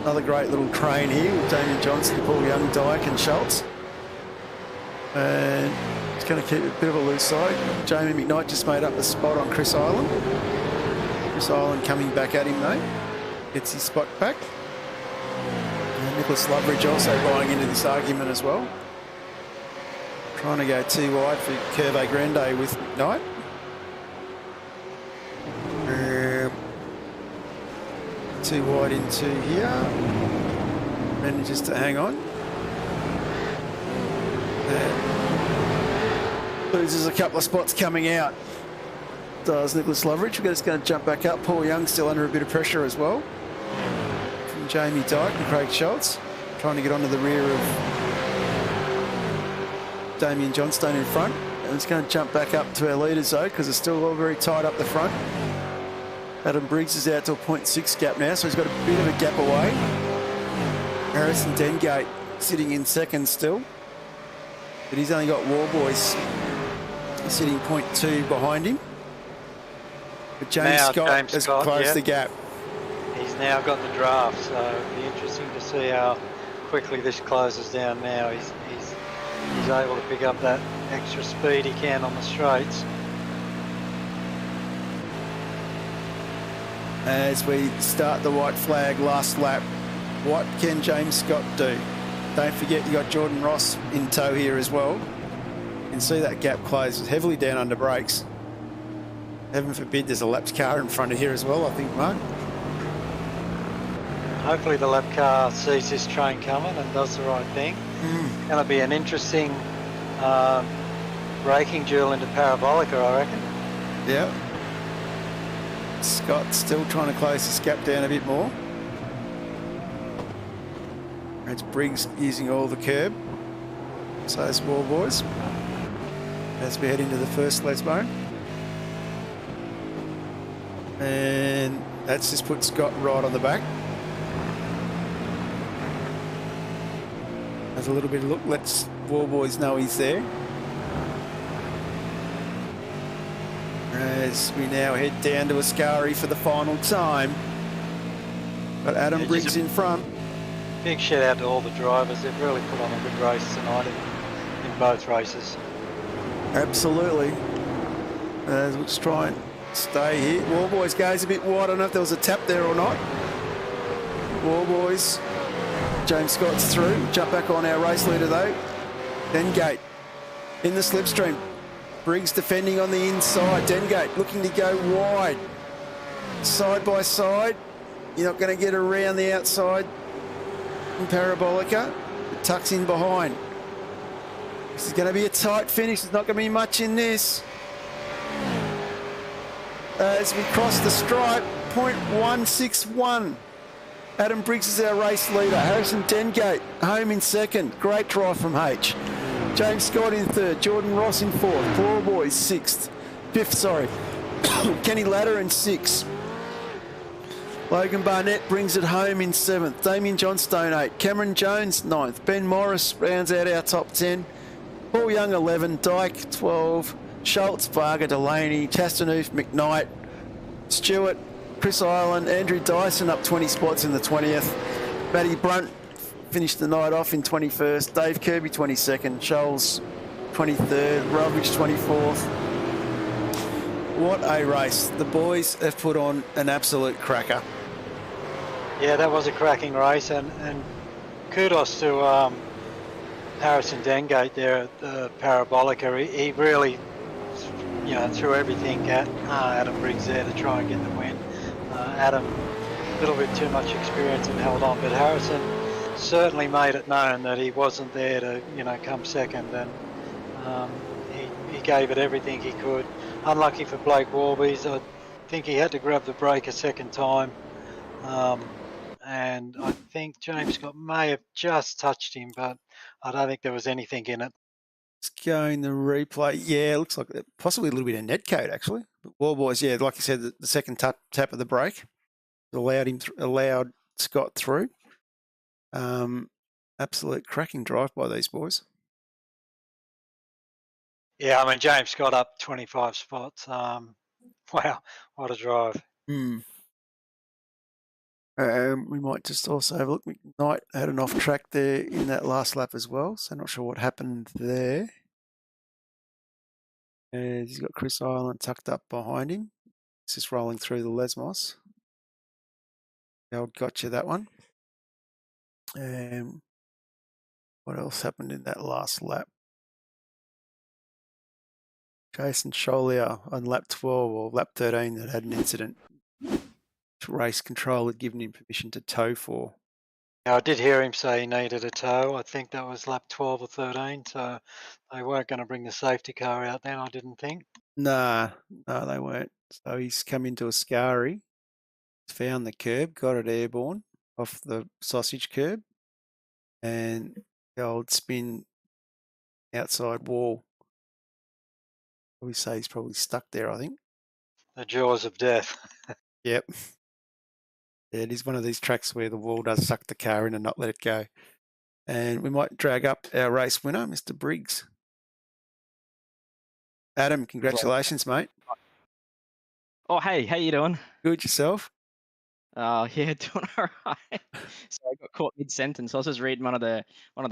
Another great little train here with Damien Johnson, Paul Young, Dyke and Schultz. And he's going to keep a bit of a loose side. Jamie McKnight just made up a spot on Chris Island. Chris Island coming back at him though. Gets his spot back. And Nicholas Loveridge also buying into this argument as well. Trying to go too wide for Curve Grande with McKnight. Too wide into here. Manages to hang on. Loses a couple of spots coming out. Does Nicholas Loveridge. We're just going to jump back up. Paul Young still under a bit of pressure as well. From Jamie Dyke and Craig Schultz. Trying to get onto the rear of Damien Johnstone in front. And it's going to jump back up to our leaders though, because it's still all very tight up the front. Adam Briggs is out to a 0.6 gap now, so he's got a bit of a gap away. Harrison Dengate sitting in second still. But he's only got War Boys sitting 0.2 behind him. But James Scott has closed the gap. He's now got the draft, so it'll be interesting to see how quickly this closes down now. He's able to pick up that extra speed he can on the straights. As we start the white flag last lap, what can James Scott do? Don't forget you got Jordan Ross in tow here as well. You can see that gap closes heavily down under brakes. Heaven forbid there's a lapped car in front of here as well, I think, Mark. Hopefully the lap car sees this train coming and does the right thing. It's going to be an interesting braking duel into Parabolica, I reckon. Yeah. Scott still trying to close this gap down a bit more. It's Briggs using all the curb. So it's War Boys. As we head into the first Lesbo. And that's just put Scott right on the back. There's a little bit of look. Let's War Boys know he's there. As we now head down to Ascari for the final time. Got Adam Briggs in front. Big shout out to all the drivers. They've really put on a good race tonight in both races. Absolutely. Let's try and stay here. War Boys goes a bit wide. I don't know if there was a tap there or not. War Boys. James Scott's through. Jump back on our race leader though. Dengate in the slipstream. Briggs defending on the inside. Dengate looking to go wide. Side by side. You're not going to get around the outside in Parabolica. It tucks in behind. This is going to be a tight finish. There's not going to be much in this. As we cross the stripe, 0.161. Adam Briggs is our race leader. Harrison Dengate home in second. Great drive from H. James Scott in third. Jordan Ross in fourth. Claw Boys fifth, sorry. Kenny Ladder in sixth. Logan Barnett brings it home in seventh. Damien Johnstone 8. Cameron Jones 9th. Ben Morris rounds out our top 10. Paul Young 11. Dyke 12. Schultz, Varga, Delaney, Chastanoof, McKnight, Stewart, Chris Ireland, Andrew Dyson up 20 spots in the 20th. Matty Brunt finished the night off in 21st. Dave Kirby 22nd. Scholes 23rd. Rovich 24th. What a race. The boys have put on an absolute cracker. Yeah, that was a cracking race, and kudos to Harrison Dengate there at the Parabolica. He really, threw everything at Adam Briggs there to try and get the win. Adam, a little bit too much experience and held on, but Harrison certainly made it known that he wasn't there to, come second, and he gave it everything he could. Unlucky for Blake Warbies. I think he had to grab the brake a second time. And I think James Scott may have just touched him, but I don't think there was anything in it. It's going the replay. Yeah, it looks like possibly a little bit of netcode actually. But Warboys, yeah, like you said, the second tap of the brake allowed Scott through. Absolute cracking drive by these boys. Yeah, I mean, James Scott up 25 spots. Wow, what a drive. We might just also have a look. McKnight had an off track there in that last lap as well, so not sure what happened there. And he's got Chris Ireland tucked up behind him. It's just rolling through the Lesmos. The old gotcha, that one. What else happened in that last lap? Jason Cholier on lap 12 or lap 13 that had an incident. Race control had given him permission to tow for. Yeah, I did hear him say he needed a tow. I think that was lap 12 or 13, so they weren't going to bring the safety car out then, I didn't think. No, they weren't. So he's come into a scary, found the curb, got it airborne off the sausage curb, and the old spin outside wall. We say he's probably stuck there, I think. The jaws of death. Yep. Yeah, it is one of these tracks where the wall does suck the car in and not let it go. And we might drag up our race winner, Mr. Briggs. Adam, congratulations, mate. Oh, hey, how you doing? Good, yourself? Yeah, doing all right. So I got caught mid-sentence. I was just reading one of the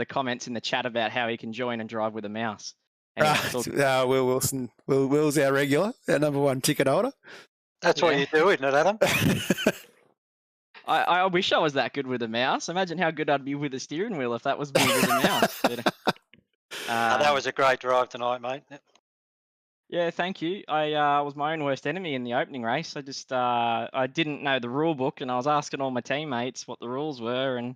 comments in the chat about how he can join and drive with a mouse. Anyway, Will Wilson. Will's our regular, our number one ticket holder. That's what you do, isn't it, Adam? I wish I was that good with a mouse. Imagine how good I'd be with a steering wheel if that was me with a mouse. But, that was a great drive tonight, mate. Yeah, thank you. I was my own worst enemy in the opening race. I didn't know the rule book, and I was asking all my teammates what the rules were, and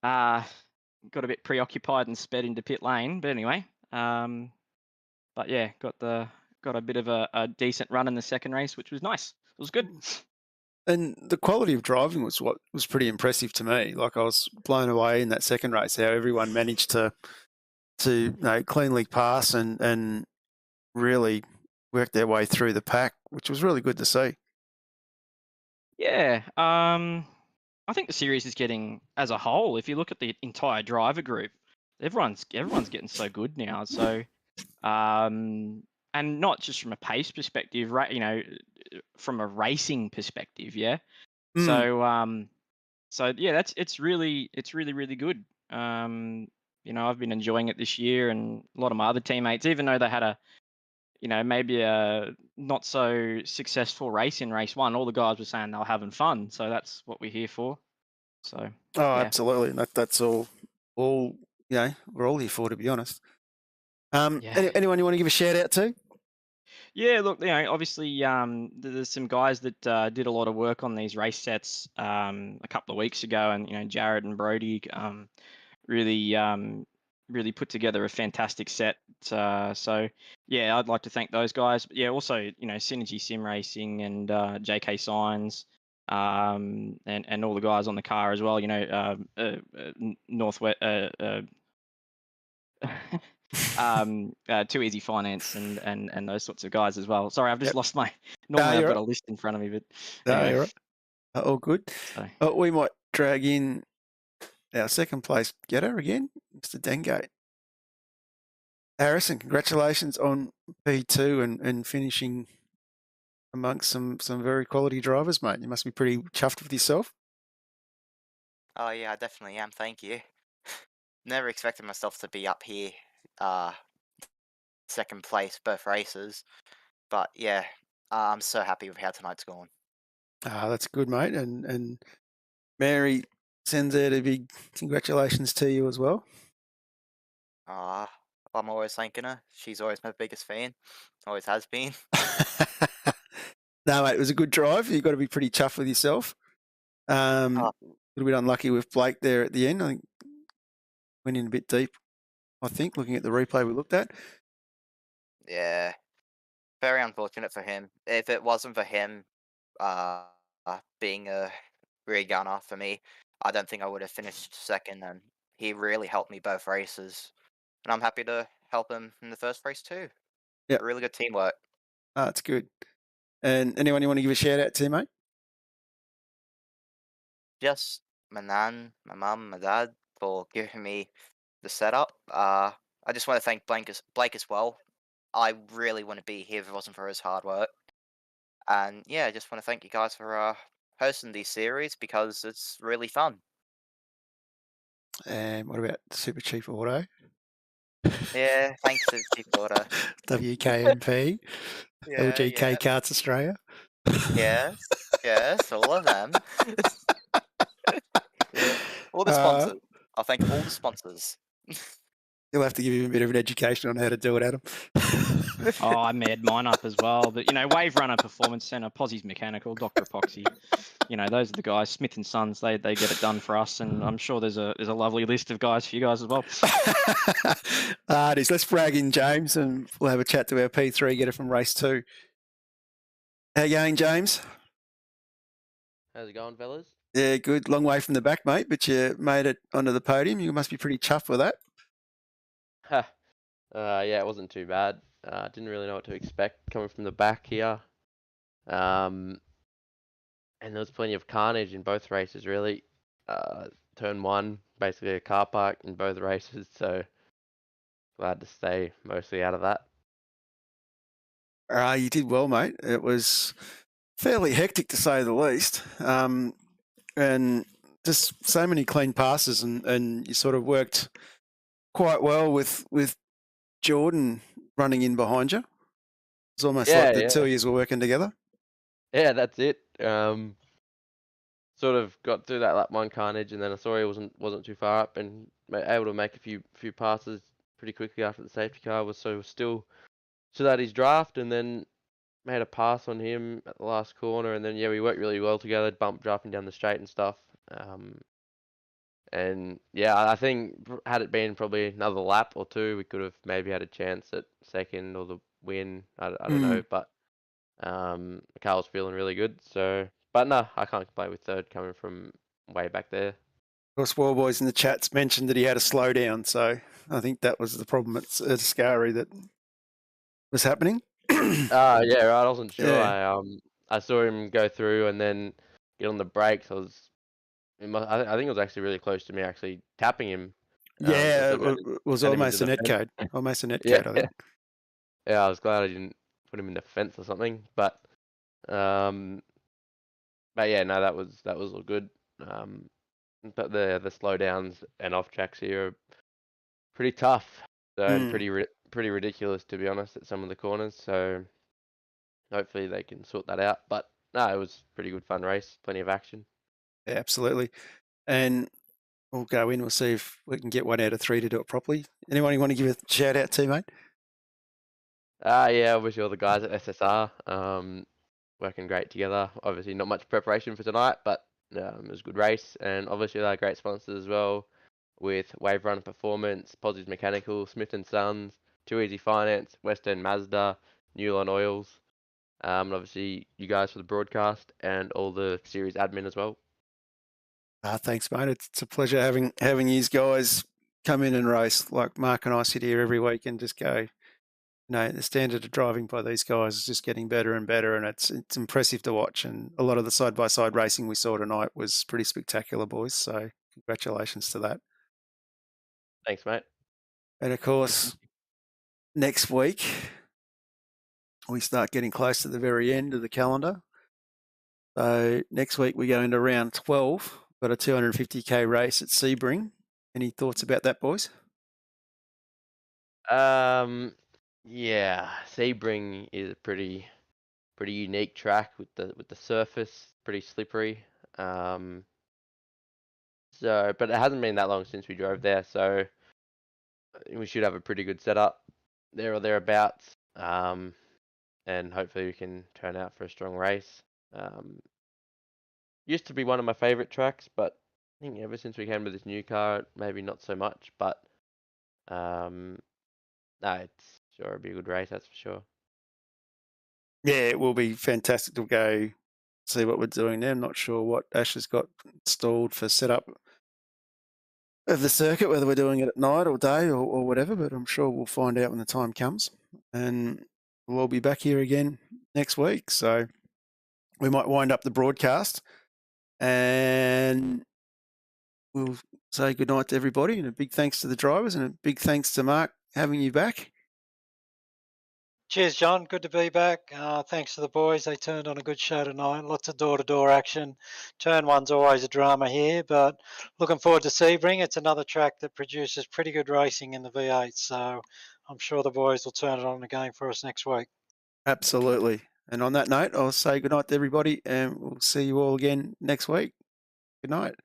got a bit preoccupied and sped into pit lane. But anyway, but yeah, got a bit of a decent run in the second race, which was nice. It was good. And the quality of driving was what was pretty impressive to me. Like, I was blown away in that second race how everyone managed to cleanly pass and really work their way through the pack, which was really good to see. Yeah, I think the series is getting, as a whole, if you look at the entire driver group, everyone's getting so good now. So, and not just from a pace perspective, right? From a racing perspective, yeah. So yeah, it's really good. I've been enjoying it this year, and a lot of my other teammates, even though they had maybe a not so successful race in race one, all the guys were saying they were having fun. So that's what we're here for. So. Oh, yeah. Absolutely. That's all we're all here for, to be honest. Anyone you want to give a shout out to? Yeah, look, obviously, there's some guys that did a lot of work on these race sets a couple of weeks ago, and Jared and Brody really put together a fantastic set. So yeah, I'd like to thank those guys. But yeah, also Synergy Sim Racing and JK Signs, and all the guys on the car as well. You know, Northwest. Too Easy Finance and those sorts of guys as well. Sorry, I've just Yep. lost my. Normally, I've you're got a list in front of me, but No, anyway. you're right. All good. So, We might drag in our second place getter again, Mr. Dengate. Harrison, congratulations on P2 and finishing amongst some very quality drivers, mate. You must be pretty chuffed with yourself. Oh yeah, I definitely am. Thank you. Never expected myself to be up here, second place both races, but yeah, I'm so happy with how tonight's gone. That's good, mate. And Mary sends out a big congratulations to you as well. I'm always thanking her. She's always my biggest fan. Always has been. No, mate, it was a good drive. You've got to be pretty chuffed with yourself. A little bit unlucky with Blake there at the end. I think went in a bit deep, I think, looking at the replay we looked at. Yeah, very unfortunate for him. If it wasn't for him being a rear gunner for me, I don't think I would have finished second, and he really helped me both races. And I'm happy to help him in the first race too. Yeah. Really good teamwork. That's good. And anyone you want to give a shout out to, mate? Just my nan, my mum, my dad for giving me the setup. I just want to thank Blake as well. I really wouldn't be here if it wasn't for his hard work. And yeah, I just want to thank you guys for hosting these series because it's really fun. And what about Supercheap Auto? Yeah, thanks to Cheap Auto. WK&P, Yeah, LGK Karts Australia. yes, all of them. Yeah, all the sponsors. I'll thank all the sponsors. You'll have to give him a bit of an education on how to do it, Adam. oh, I mad mine up as well. But, you know, Wave Runner Performance Centre, Posse's Mechanical, Dr. Epoxy. You know, those are the guys. Smith and Sons, they get it done for us. And I'm sure there's a lovely list of guys for you guys as well. It is. Let's brag in James and we'll have a chat to our P3 getter from race 2. How you going, James? How's it going, fellas? Yeah, good. Long way from the back, mate, but you made it onto the podium. You must be pretty chuffed with that. Yeah, it wasn't too bad. Didn't really know what to expect coming from the back here. And there was plenty of carnage in both races, really. Turn 1, basically a car park in both races, so glad to stay mostly out of that. You did well, mate. It was fairly hectic to say the least. And just so many clean passes and you sort of worked quite well with Jordan running in behind you. It's almost like the two of you were working together. Yeah, that's it. Sort of got through that lap 1 carnage, and then I saw he wasn't too far up, and able to make a few passes pretty quickly after the safety car was still at his draft, and then made a pass on him at the last corner, and then we worked really well together, bump drafting down the straight and stuff. And yeah, I think had it been probably another lap or 2, we could have maybe had a chance at second or the win. I don't know, but the car was feeling really good. So, but no, I can't complain with third coming from way back there. Of course, Warboys in the chats mentioned that he had a slowdown, so I think that was the problem at Ascari that was happening. Yeah, right. I wasn't sure. Yeah. I saw him go through and then get on the brakes. I think it was actually really close to me actually tapping him. Yeah, it was almost a net code. Almost a net code, I think. Yeah, I was glad I didn't put him in the fence or something. But yeah, no, that was all good. But the slowdowns and off tracks here are pretty tough, so and pretty ridiculous, to be honest, at some of the corners. So hopefully they can sort that out. But no, it was a pretty good fun race, plenty of action. Yeah, absolutely. And we'll go in. We'll see if we can get 1 out of 3 to do it properly. Anyone you want to give a shout out to, mate? Yeah, obviously all the guys at SSR, working great together. Obviously not much preparation for tonight, but it was a good race. And obviously they're great sponsors as well, with Wave Runner Performance, Posse's Mechanical, Smith and Sons, Too Easy Finance, Western Mazda, Newline Oils. And obviously you guys for the broadcast and all the series admin as well. Thanks, mate. It's a pleasure having these guys come in and race. Like Mark and I sit here every week and just go, the standard of driving by these guys is just getting better and better, and it's impressive to watch. And a lot of the side-by-side racing we saw tonight was pretty spectacular, boys. So congratulations to that. Thanks, mate. And of course, next week we start getting close to the very end of the calendar. So next week we go into round 12. Got a 250k race at Sebring. Any thoughts about that, boys? Yeah, Sebring is a pretty unique track with the surface, pretty slippery. So, but it hasn't been that long since we drove there, so we should have a pretty good setup there or thereabouts. And hopefully we can turn out for a strong race. Used to be one of my favorite tracks, but I think ever since we came to this new car, maybe not so much. But no, it's sure it'll be a good race, that's for sure. Yeah, it will be fantastic to go see what we're doing there. I'm not sure what Ash has got installed for setup of the circuit, whether we're doing it at night or day or whatever, but I'm sure we'll find out when the time comes. And we'll all be back here again next week. So we might wind up the broadcast and we'll say goodnight to everybody, and a big thanks to the drivers and a big thanks to Mark having you back. Cheers, John. Good to be back. Thanks to the boys. They turned on a good show tonight. Lots of door-to-door action. Turn one's always a drama here, but looking forward to Sebring. It's another track that produces pretty good racing in the V8, so I'm sure the boys will turn it on again for us next week. Absolutely. And on that note, I'll say goodnight to everybody, and we'll see you all again next week. Good night.